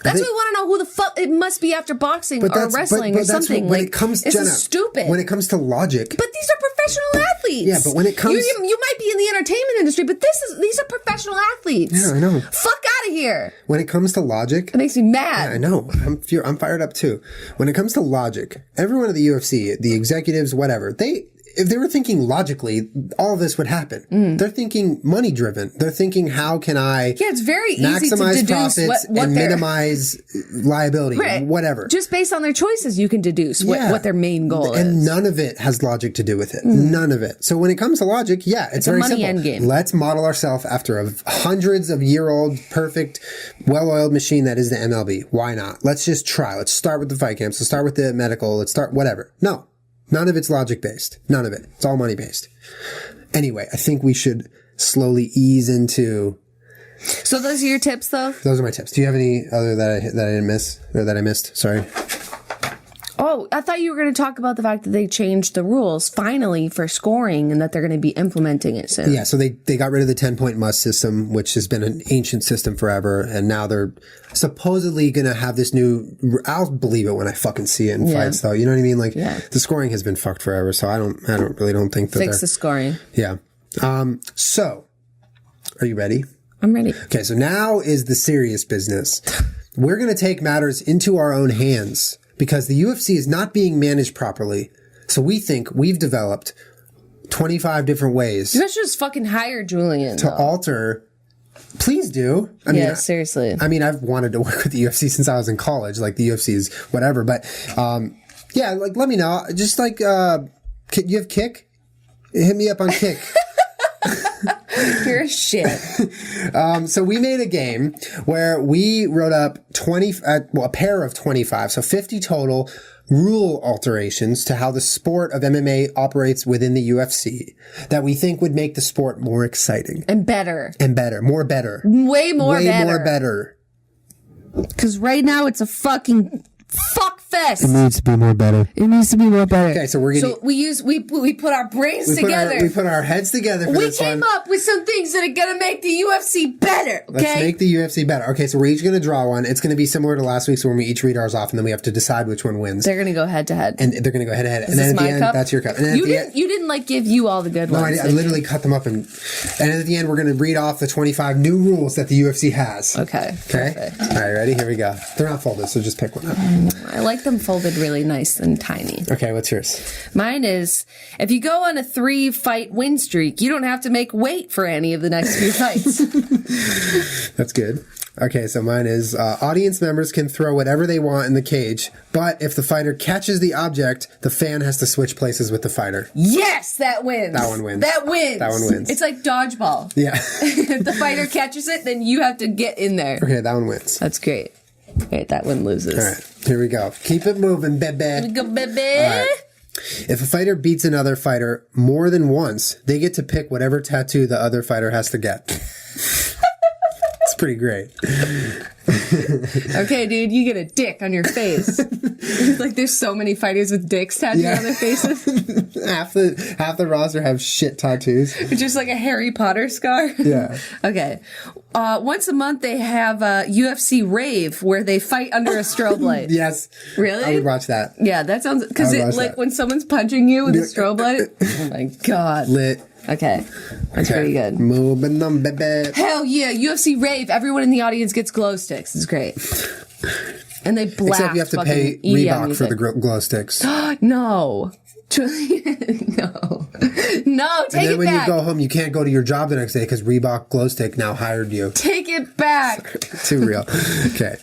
That's why we want to know who the fuck it must be after boxing or wrestling or something. When it comes, this Jenna, is stupid. When it comes to logic, but these are professional athletes. Yeah, but when it comes, you might be in the entertainment industry, but these are professional athletes. Yeah, I know. Fuck out of here. When it comes to logic, it makes me mad. Yeah, I know. I'm fired up too. When it comes to logic, everyone at the UFC, the executives, whatever, if they were thinking logically, all this would happen. They're thinking money driven. They're thinking, how can I it's very maximize easy to deduce profits and minimize liability, whatever. Just based on their choices, you can deduce what their main goal is. And none of it has logic to do with it. None of it. So when it comes to logic, it's very money simple. End game. Let's model ourselves after a hundreds of year old, perfect, well-oiled machine that is the MLB. Why not? Let's just try. Let's start with the fight camps. Let's start with the medical. Let's start whatever. No. None of it's logic-based. None of it. It's all money-based. Anyway, I think we should slowly ease into... So those are your tips, though? Those are my tips. Do you have any other that I didn't miss? Or that I missed? Sorry. Oh, I thought you were going to talk about the fact that they changed the rules, finally, for scoring, and that they're going to be implementing it soon. Yeah, so they got rid of the 10-point must system, which has been an ancient system forever, and now they're supposedly going to have this new... I'll believe it when I fucking see it in fights, though. You know what I mean? Like, the scoring has been fucked forever, so I don't think that Fix the scoring. Yeah. So, are you ready? I'm ready. Okay, so now is the serious business. We're going to take matters into our own hands, because the UFC is not being managed properly. So we think we've developed 25 different ways. You guys should just fucking hire Julien to alter. Please do. I mean, seriously. I mean, I've wanted to work with the UFC since I was in college. Like, the UFC is whatever. But, like, let me know. Just like, you have Kick? Hit me up on Kick. You're a shit. So we made a game where we wrote up a pair of 25, so 50 total rule alterations to how the sport of MMA operates within the UFC that we think would make the sport more exciting. And better. More better. Way more better. Because right now it's a fucking fuck fest. It needs to be more better. Okay, so we're gonna. So we put our brains together. We put our heads together. We came up with some things that are gonna make the UFC better. Okay? Let's make the UFC better. Okay, so we're each gonna draw one. It's gonna be similar to last week's when we each read ours off, and then we have to decide which one wins. They're gonna go head to head, and they're gonna go head to head. And then at the end, that's your cup. And then you didn't like give you all the good ones. No, I literally cut them up, and at the end we're gonna read off the 25 new rules that the UFC has. Okay. Perfect. All right, ready? Here we go. They're not folded, so just pick one up. I like like them folded really nice and tiny. Okay, what's yours? Mine is, if you go on a 3-fight win streak, you don't have to make weight for any of the next few fights. That's good. Okay, so mine is, audience members can throw whatever they want in the cage, but if the fighter catches the object, the fan has to switch places with the fighter. Yes, that wins. That one wins. That wins. That one wins. It's like dodgeball. Yeah. If the fighter catches it, then you have to get in there. Okay, that one wins. That's great. Wait, that one loses. All right, here we go. Keep it moving, baby. Here we go, baby. All right. If a fighter beats another fighter more than once, they get to pick whatever tattoo the other fighter has to get. It's pretty great. Okay, dude, you get a dick on your face. Like, there's so many fighters with dicks tattooed on their faces. half the roster have shit tattoos. Just like a Harry Potter scar. Yeah. Okay. Once a month, they have a UFC rave where they fight under a strobe light. Yes. Really? I would watch that. Yeah, that sounds... Because like when someone's punching you with a strobe light... Oh, my God. Lit. Okay. That's pretty good. Moving on, baby. Hell yeah. UFC rave. Everyone in the audience gets glow sticks. It's great. And they blast. Except you have to pay Reebok for the glow sticks. No. No. No, take it back. And then when you go home, you can't go to your job the next day because Reebok glow stick now hired you. Take it back. Too real. Okay.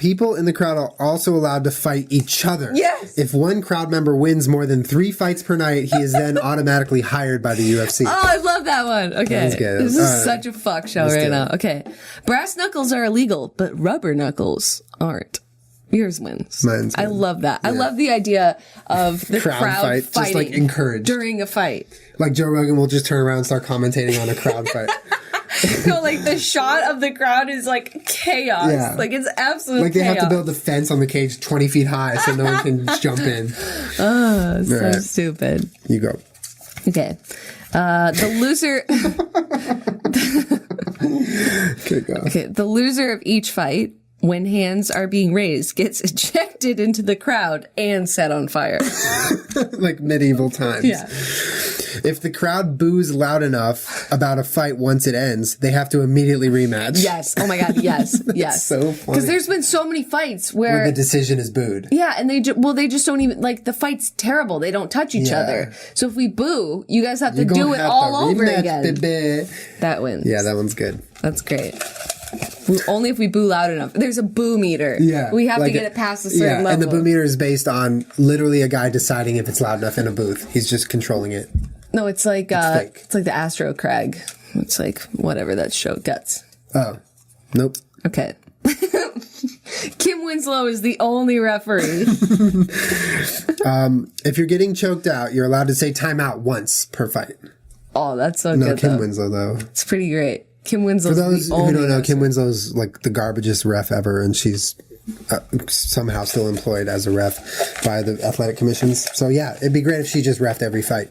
People in the crowd are also allowed to fight each other. Yes. If one crowd member wins more than 3 fights per night, he is then automatically hired by the UFC. Oh, I love that one. Okay. That's good. This is such a fuck show right now. Okay. Brass knuckles are illegal, but rubber knuckles aren't. Yours wins. Mine's I good. love that. Yeah. I love the idea of the crowd fight, fighting. Just like encouraged. During a fight. Like Joe Rogan will just turn around and start commentating on a crowd fight. No, like the shot of the crowd is like chaos. Yeah. Like it's absolute Like they chaos. have to build the fence on the cage 20 feet high so no one can jump in. Oh, so right. Stupid. You go. Okay. The loser... Okay, go. Okay, the loser of each fight, when hands are being raised, gets ejected into the crowd and set on fire. Like medieval times. Yeah. If the crowd boos loud enough about a fight once it ends, they have to immediately rematch. Yes. Oh my God. Yes. Yes. So funny. Because there's been so many fights where the decision is booed. Yeah, and they just don't even, like, the fight's terrible. They don't touch each other. So if we boo, you guys have to do it all over again. Baby. That wins. Yeah, that one's good. That's great. Only if we boo loud enough. There's a boo meter. Yeah. We have to get it past a certain level. And the boo meter is based on literally a guy deciding if it's loud enough in a booth. He's just controlling it. No, it's like it's like the Astro Crag. It's like whatever that show Guts. Oh. Nope. Okay. Kim Winslow is the only referee. If you're getting choked out, you're allowed to say timeout once per fight. Oh, that's so good. No, Kim Winslow though. It's pretty great. Kim Winslow. For those who don't know, Kim Winslow's like the garbagest ref ever, and she's somehow still employed as a ref by the athletic commissions. So yeah, it'd be great if she just reffed every fight.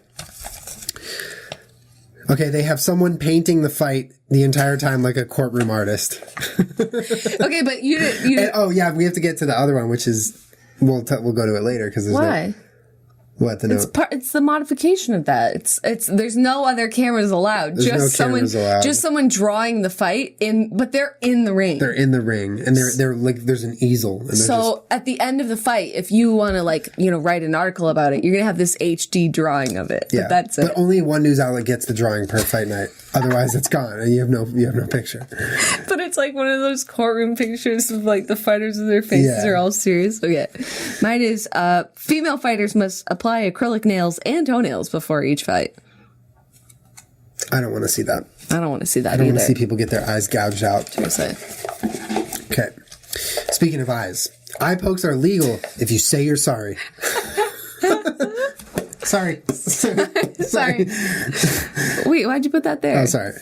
Okay, they have someone painting the fight the entire time like a courtroom artist. Okay, but you didn't. Oh yeah, we have to get to the other one, which is we'll go to it later because there's why? What the note? It's the modification of that. It's there's no other cameras allowed. There's just no cameras allowed. Just someone drawing the fight but they're in the ring. They're in the ring, and they're like there's an easel. And so at the end of the fight, if you want to write an article about it, you're gonna have this HD drawing of it. Yeah, but that's it. But only one news outlet gets the drawing per fight night. Otherwise, it's gone, and you have no picture. But it's like one of those courtroom pictures of like the fighters with their faces are all serious. Okay, mine is female fighters must apply acrylic nails and toenails before each fight. I don't want to see that. I don't want to see that I don't either. want to see people get their eyes gouged out. Seriously. Okay. Speaking of eyes, eye pokes are legal if you say you're sorry. Sorry. Sorry. Wait, why'd you put that there? Oh, sorry.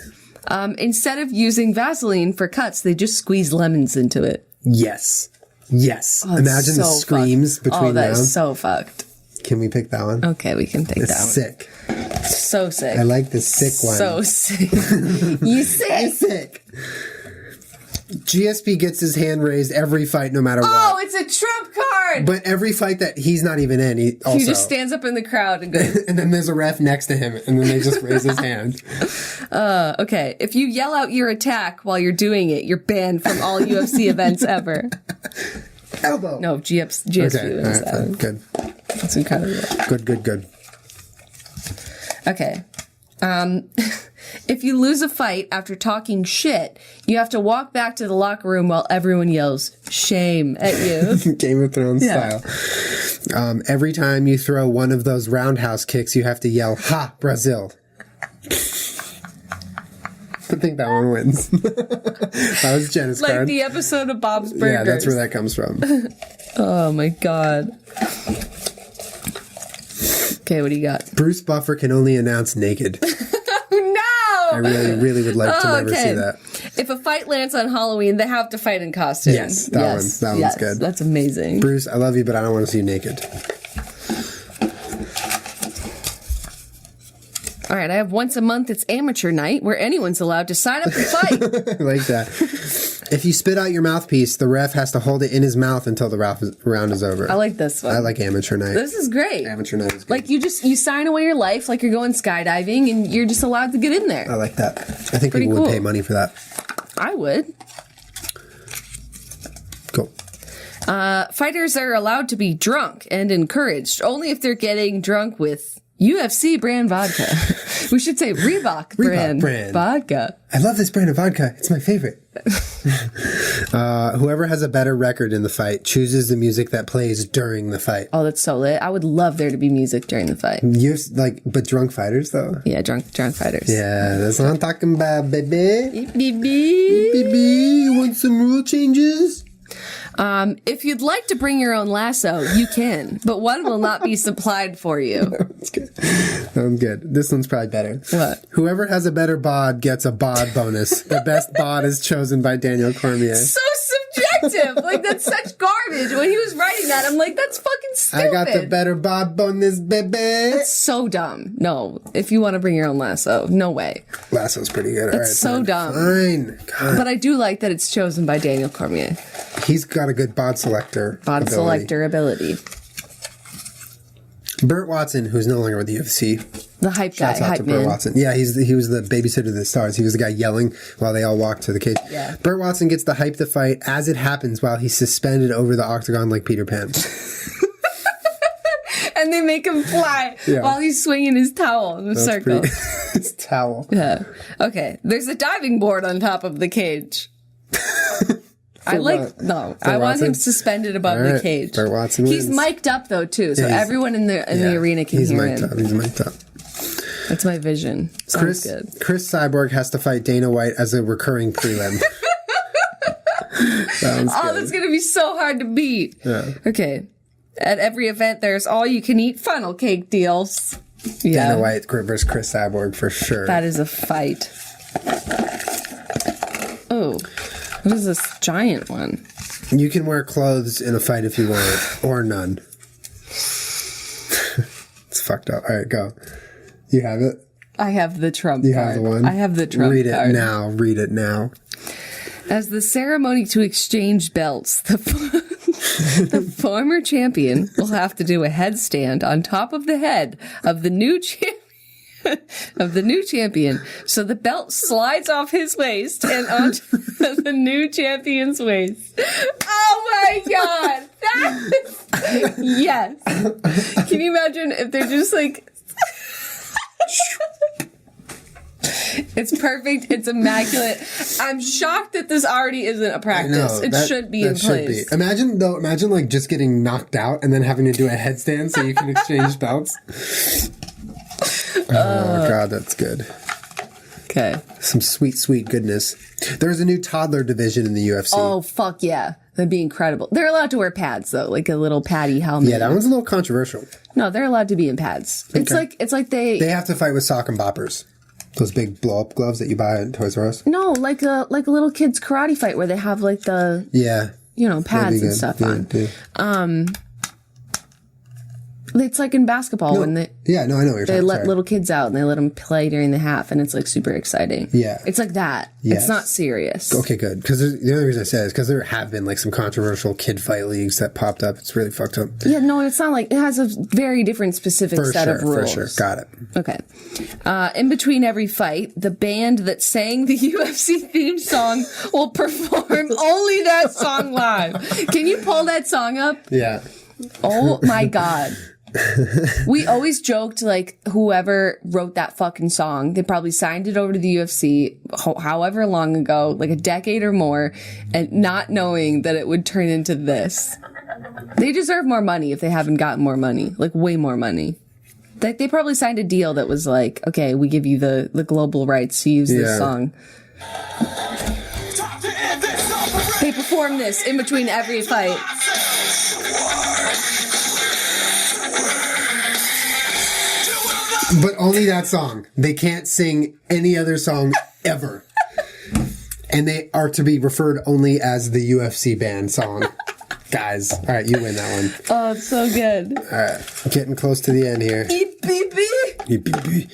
Instead of using Vaseline for cuts, they just squeeze lemons into it. Yes. Oh, Imagine the screams between rounds. Oh, that's rounds. so fucked. Can we pick that one? Okay, we can take that one. Sick. So sick. I like the sick one. So sick. You sick. I'm sick. GSP gets his hand raised every fight, no matter what. Oh, it's a trump card. But every fight that he's not even in, he just stands up in the crowd and goes. And then there's a ref next to him, and then they just raise his hand. Okay, if you yell out your attack while you're doing it, you're banned from all UFC events ever. Elbow. No, GSP wins that one. Good. That's incredible. Good. Okay. If you lose a fight after talking shit, you have to walk back to the locker room while everyone yells shame at you. Game of Thrones style. Every time you throw one of those roundhouse kicks, you have to yell, "Ha, Brazil." I think that one wins. That was Jenna's Like card. the episode of Bob's Burgers. Yeah, that's where that comes from. Oh my god. Okay, what do you got? Bruce Buffer can only announce naked. No! I really would like to never see that. If a fight lands on Halloween, they have to fight in costume. Yes, that one's good. That's amazing. Bruce, I love you, but I don't want to see you naked. All right, I have once a month, it's amateur night, where anyone's allowed to sign up to fight. I like that. If you spit out your mouthpiece, the ref has to hold it in his mouth until the round is over. I like this one. I like amateur night. This is great. Amateur night is good. Like you sign away your life like you're going skydiving and you're just allowed to get in there. I like that. I think Pretty people would cool. pay money for that. I would. Cool. Fighters are allowed to be drunk and encouraged only if they're getting drunk with UFC brand vodka. We should say Reebok brand vodka. I love this brand of vodka. It's my favorite. Whoever has a better record in the fight chooses the music that plays during the fight. Oh, that's so lit. I would love there to be music during the fight. But drunk fighters though. Yeah, drunk fighters. Yeah, that's what I'm talking about, baby. Baby. Baby, you want some rule changes? If you'd like to bring your own lasso, you can, but one will not be supplied for you. That's good. Sounds good. This one's probably better. What? Whoever has a better bod gets a bod bonus. The best bod is chosen by Daniel Cormier. So subjective. Like, that's such garbage. When he was writing that, I'm like, that's fucking stupid. I got the better bod bonus, baby. That's so dumb. No, if you want to bring your own lasso, no way. Lasso's pretty good. That's All right, so dumb. Fine. God. But I do like that it's chosen by Daniel Cormier. He's got a good bod selector. Selector ability. Burt Watson, who's no longer with the UFC. The hype guy, Shouts out hype to Burt man. Watson. Yeah, he was the babysitter of the stars. He was the guy yelling while they all walked to the cage. Yeah. Burt Watson gets to hype the fight as it happens while he's suspended over the octagon like Peter Pan. And they make him fly while he's swinging his towel in a circle. His towel. Yeah. Okay. There's a diving board on top of the cage. I want him suspended above the cage. Burt Watson wins. He's mic'd up though too, so everyone in the arena can hear him. He's mic'd up. That's my vision. Sounds good. Chris Cyborg has to fight Dana White as a recurring prelim. That's gonna be so hard to beat. Yeah. Okay. At every event, there's all-you-can-eat funnel cake deals. Yeah. Dana White versus Chris Cyborg for sure. That is a fight. Oh. What is this giant one? You can wear clothes in a fight if you want, or none. It's fucked up. All right, go. You have it? I have the Trump You card. have the one? I have the Trump Read card. it now. Read it now. As the ceremony to exchange belts, the former champion will have to do a headstand on top of the head of the new champion, so the belt slides off his waist and onto the new champion's waist. Oh my god! Yes. Can you imagine if they're just like? It's perfect. It's immaculate. I'm shocked that this already isn't a practice. It should be in place. Imagine like just getting knocked out and then having to do a headstand so you can exchange belts. Oh god, that's good. Okay. Some sweet goodness. There's a new toddler division in the UFC. Oh fuck yeah. That'd be incredible. They're allowed to wear pads though, like a little paddy helmet. Yeah, that one's a little controversial. No, they're allowed to be in pads. Okay. It's like they have to fight with sock and boppers. Those big blow up gloves that you buy at Toys R Us. No, like a little kid's karate fight where they have like the pads and stuff on. Yeah. It's like in basketball when they I know what you're they talking let about. little kids out and they let them play during the half, and it's like super exciting. Yeah. It's like that. Yes. It's not serious. Okay, good. Because the only reason I said it is because there have been like some controversial kid fight leagues that popped up. It's really fucked up. Yeah, no, it's not like it has a very different specific set of rules. For sure. Got it. Okay. In between every fight, the band that sang the UFC theme song will perform only that song live. Can you pull that song up? Yeah. Oh my God. We always joked like whoever wrote that fucking song, they probably signed it over to the UFC however long ago, like a decade or more, and not knowing that it would turn into this. They deserve more money if they haven't gotten more money, like way more money. They probably signed a deal that was like, okay, we give you the global rights to use this song. They perform this in between every fight. But only that song. They can't sing any other song ever. And they are to be referred only as the UFC band song. Guys, all right, you win that one. Oh, it's so good. All right, getting close to the end here. EPP.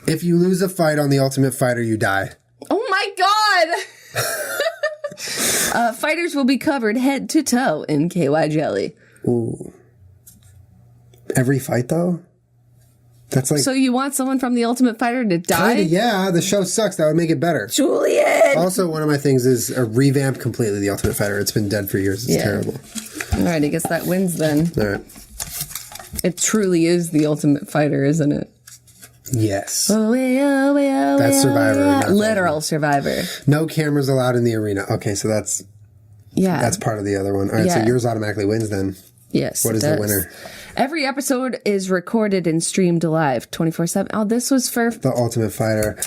If you lose a fight on The Ultimate Fighter, you die. Oh my God. Fighters will be covered head to toe in KY jelly. Ooh. Every fight, though? That's like... So you want someone from The Ultimate Fighter to die? Kinda, yeah, the show sucks. That would make it better. Julien! Also, one of my things is a revamp completely The Ultimate Fighter. It's been dead for years. It's terrible. All right, I guess that wins then. All right. It truly is The Ultimate Fighter, isn't it? Yes. That's Survivor. Literal Survivor. No cameras allowed in the arena. Okay, so that's part of the other one. All right, so yours automatically wins then. Yes. What is the winner? Every episode is recorded and streamed live 24/7. Oh, this was for The Ultimate Fighter.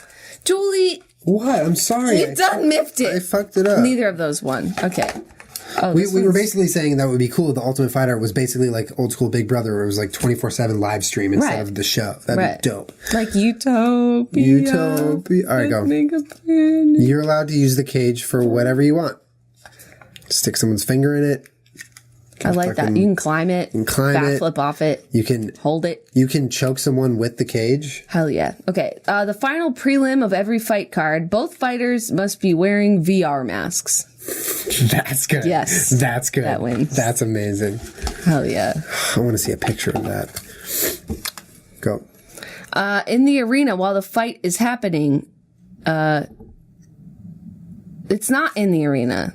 Julie. What? I'm sorry. You done miffed it. I fucked it up. Neither of those won. Okay. Oh, we were basically saying that would be cool. The Ultimate Fighter was basically like old school Big Brother, where it was like 24/7 live stream instead of the show. That'd be dope. Like Utopia. All right, go. You're allowed to use the cage for whatever you want. Stick someone's finger in it. I like that. You can climb it. You can backflip off it. You can hold it. You can choke someone with the cage. Hell yeah. Okay. The final prelim of every fight card. Both fighters must be wearing VR masks. That's good. Yes. That's good. That wins. That's amazing. Hell yeah. I want to see a picture of that. Go. In the arena while the fight is happening, it's not in the arena.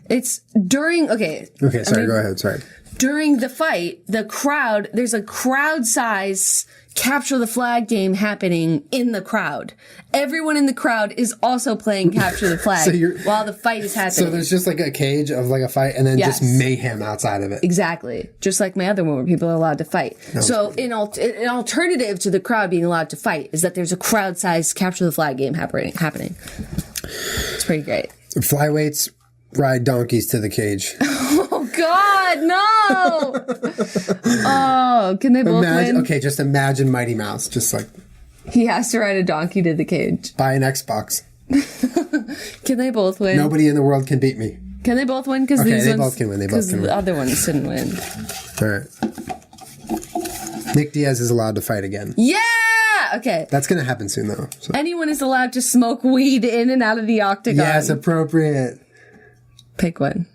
It's during, okay, go ahead, sorry. During the fight, there's a crowd size capture the flag game happening in the crowd. Everyone in the crowd is also playing capture the flag while the fight is happening. So there's just like a cage of like a fight and then just mayhem outside of it. Exactly. Just like my other one where people are allowed to fight. No. So an alternative to the crowd being allowed to fight is that there's a crowd size capture the flag game happening. It's pretty great. Flyweights ride donkeys to the cage. Oh God, no! Oh, can they both win? Okay, just imagine Mighty Mouse, just like he has to ride a donkey to the cage. Buy an Xbox. Can they both win? Nobody in the world can beat me. Can they both win? Because they both can win. Because the other ones didn't win. All right. Nick Diaz is allowed to fight again. Yeah. Okay. That's going to happen soon, though. So. Anyone is allowed to smoke weed in and out of the octagon. Yes, appropriate. Pick one.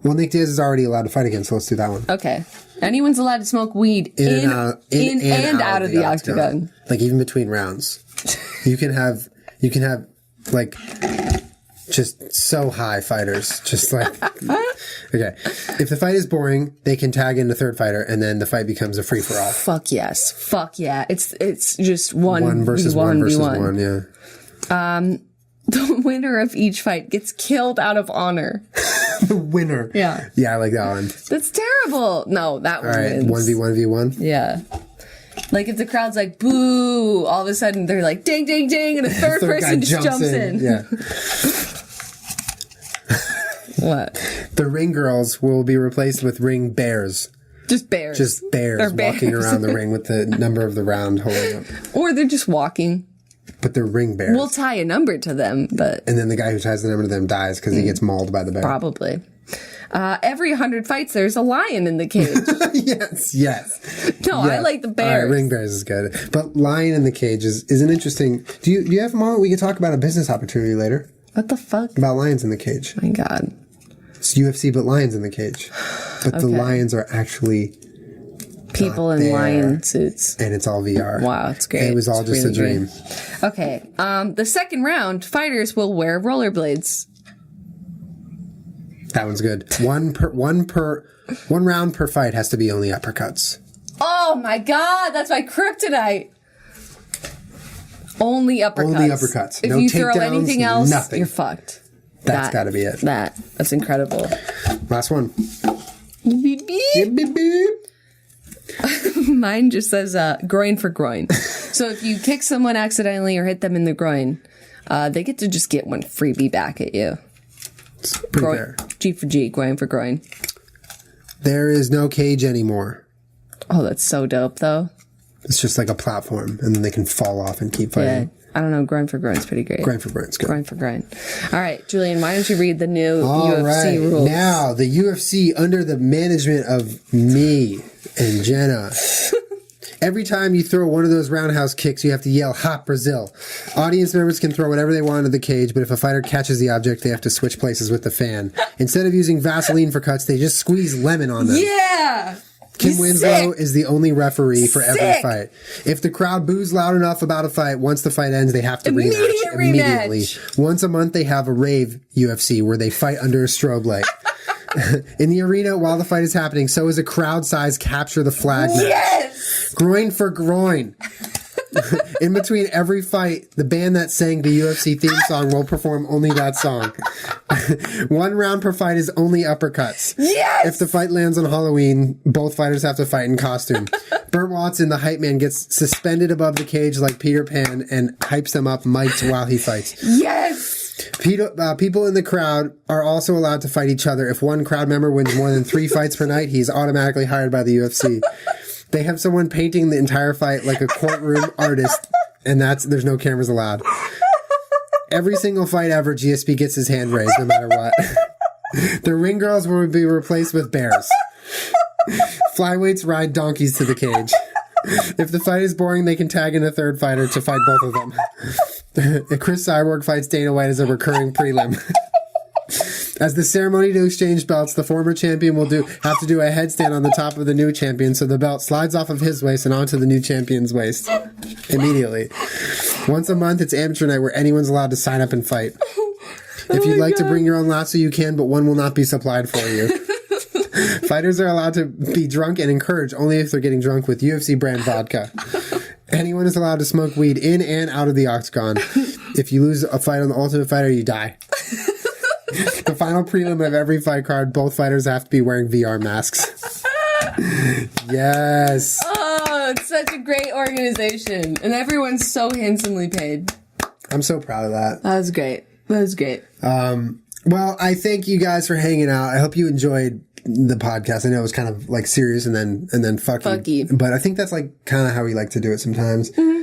Well, Nick Diaz is already allowed to fight again, so let's do that one. Okay. Anyone's allowed to smoke weed in and out of the octagon. Like even between rounds. You can have like just so high fighters. Just like okay. If the fight is boring, they can tag in the third fighter and then the fight becomes a free for all. Fuck yes. Fuck yeah. It's just one versus one, yeah. The winner of each fight gets killed out of honor. The winner. Yeah. Yeah, I like that one. That's terrible. No, that one wins. 1v1v1? Yeah. Like if the crowd's like, boo, all of a sudden they're like, ding, ding, ding, and a third person just jumps in. Yeah. What? The ring girls will be replaced with ring bears. Just bears. Just bears walking around the ring with the number of the round holding up. Or they're just walking. But they're ring bears. We'll tie a number to them, but... And then the guy who ties the number to them dies because he gets mauled by the bear. Probably. Every 100 fights, there's a lion in the cage. yes. No, I like the bears. All right, ring bears is good. But lion in the cage is an interesting... Do you have a moment we can talk about a business opportunity later? What the fuck? About lions in the cage. My God. It's UFC, but lions in the cage. But the lions are actually... people in lion suits. And it's all VR. Wow, it's great. It was all just a dream. Okay. The second round, fighters will wear rollerblades. That one's good. One round per fight has to be only uppercuts. Oh my God, that's my kryptonite. Only uppercuts. Only uppercuts. If no you throw takedowns, anything else, nothing. you're fucked. That's got to be it. That's incredible. Last one. Beep, beep. Beep, beep, beep. Mine just says groin for groin. So if you kick someone accidentally or hit them in the groin, they get to just get one freebie back at you. It's pretty fair. G for G, groin for groin. There is no cage anymore. Oh, that's so dope, though. It's just like a platform, and then they can fall off and keep fighting. Yeah, I don't know. Groin for groin's pretty great. Groin for groin's good. Groin for groin. All right, Julian, why don't you read the new UFC rules? Now, the UFC, under the management of me and Jenna, every time you throw one of those roundhouse kicks, you have to yell, "Hot Brazil." Audience members can throw whatever they want into the cage, but if a fighter catches the object, they have to switch places with the fan. Instead of using Vaseline for cuts, they just squeeze lemon on them. Yeah! Kim Winslow is the only referee for every fight. If the crowd boos loud enough about a fight, once the fight ends, they have to rematch immediately. Once a month, they have a rave UFC where they fight under a strobe light. In the arena, while the fight is happening, so is a crowd size capture the flag match. Yes! Groin for groin. In between every fight, the band that sang the UFC theme song will perform only that song. 1 round per fight is only uppercuts. Yes! If the fight lands on Halloween, both fighters have to fight in costume. Burt Watson, the hype man, gets suspended above the cage like Peter Pan and hypes them up mic'd while he fights. Yes! People in the crowd are also allowed to fight each other. If one crowd member wins more than 3 fights per night, he's automatically hired by the UFC. They have someone painting the entire fight like a courtroom artist, and there's no cameras allowed. Every single fight ever, GSP gets his hand raised no matter what. The ring girls will be replaced with bears. Flyweights ride donkeys to the cage. If the fight is boring, they can tag in a third fighter to fight both of them. If Chris Cyborg fights Dana White as a recurring prelim. As the ceremony to exchange belts, the former champion will have to do a headstand on the top of the new champion, so the belt slides off of his waist and onto the new champion's waist immediately. Once a month, it's amateur night where anyone's allowed to sign up and fight. If you'd like to bring your own lasso, you can, but one will not be supplied for you. Fighters are allowed to be drunk and encouraged only if they're getting drunk with UFC brand vodka. Anyone is allowed to smoke weed in and out of the octagon. If you lose a fight on the Ultimate Fighter, you die. The final prelim of every fight card, both fighters have to be wearing VR masks. Yes. Oh, it's such a great organization. And everyone's so handsomely paid. I'm so proud of that. That was great. That was great. Well, I thank you guys for hanging out. I hope you enjoyed the podcast. I know it was kind of like serious and then fucky. But I think that's like kind of how we like to do it sometimes. Mm-hmm.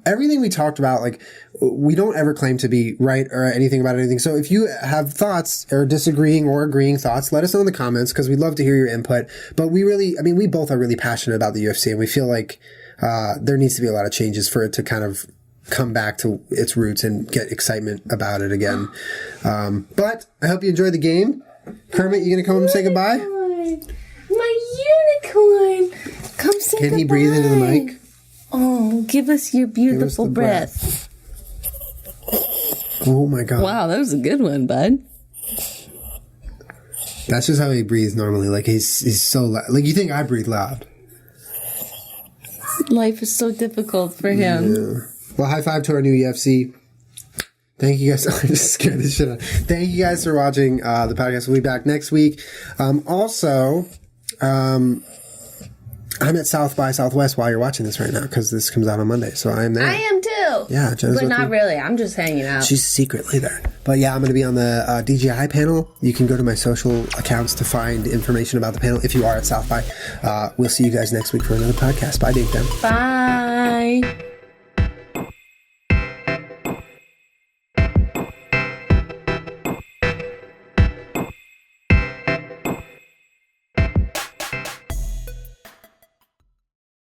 Everything we talked about, like, we don't ever claim to be right or anything about anything. So if you have thoughts or disagreeing or agreeing thoughts, let us know in the comments because we'd love to hear your input. But we both are really passionate about the UFC and we feel like there needs to be a lot of changes for it to kind of come back to its roots and get excitement about it again. But I hope you enjoyed the game. Kermit, you gonna come and say goodbye? My unicorn! Come say goodbye. Can he breathe into the mic? Oh, give us your beautiful breath. Oh my God. Wow, that was a good one, bud. That's just how he breathes normally. Like he's so loud. Like you think I breathe loud. Life is so difficult for him. Yeah. Well, high five to our new UFC. Thank you guys. I just scared the shit out. Thank you guys for watching the podcast. We'll be back next week. Also, I'm at South by Southwest while you're watching this right now because this comes out on Monday. So I am there. I am too. Yeah, Jenna's but not really. I'm just hanging out. She's secretly there. But yeah, I'm going to be on the DJI panel. You can go to my social accounts to find information about the panel if you are at South by. We'll see you guys next week for another podcast. Bye, Dave. Bye.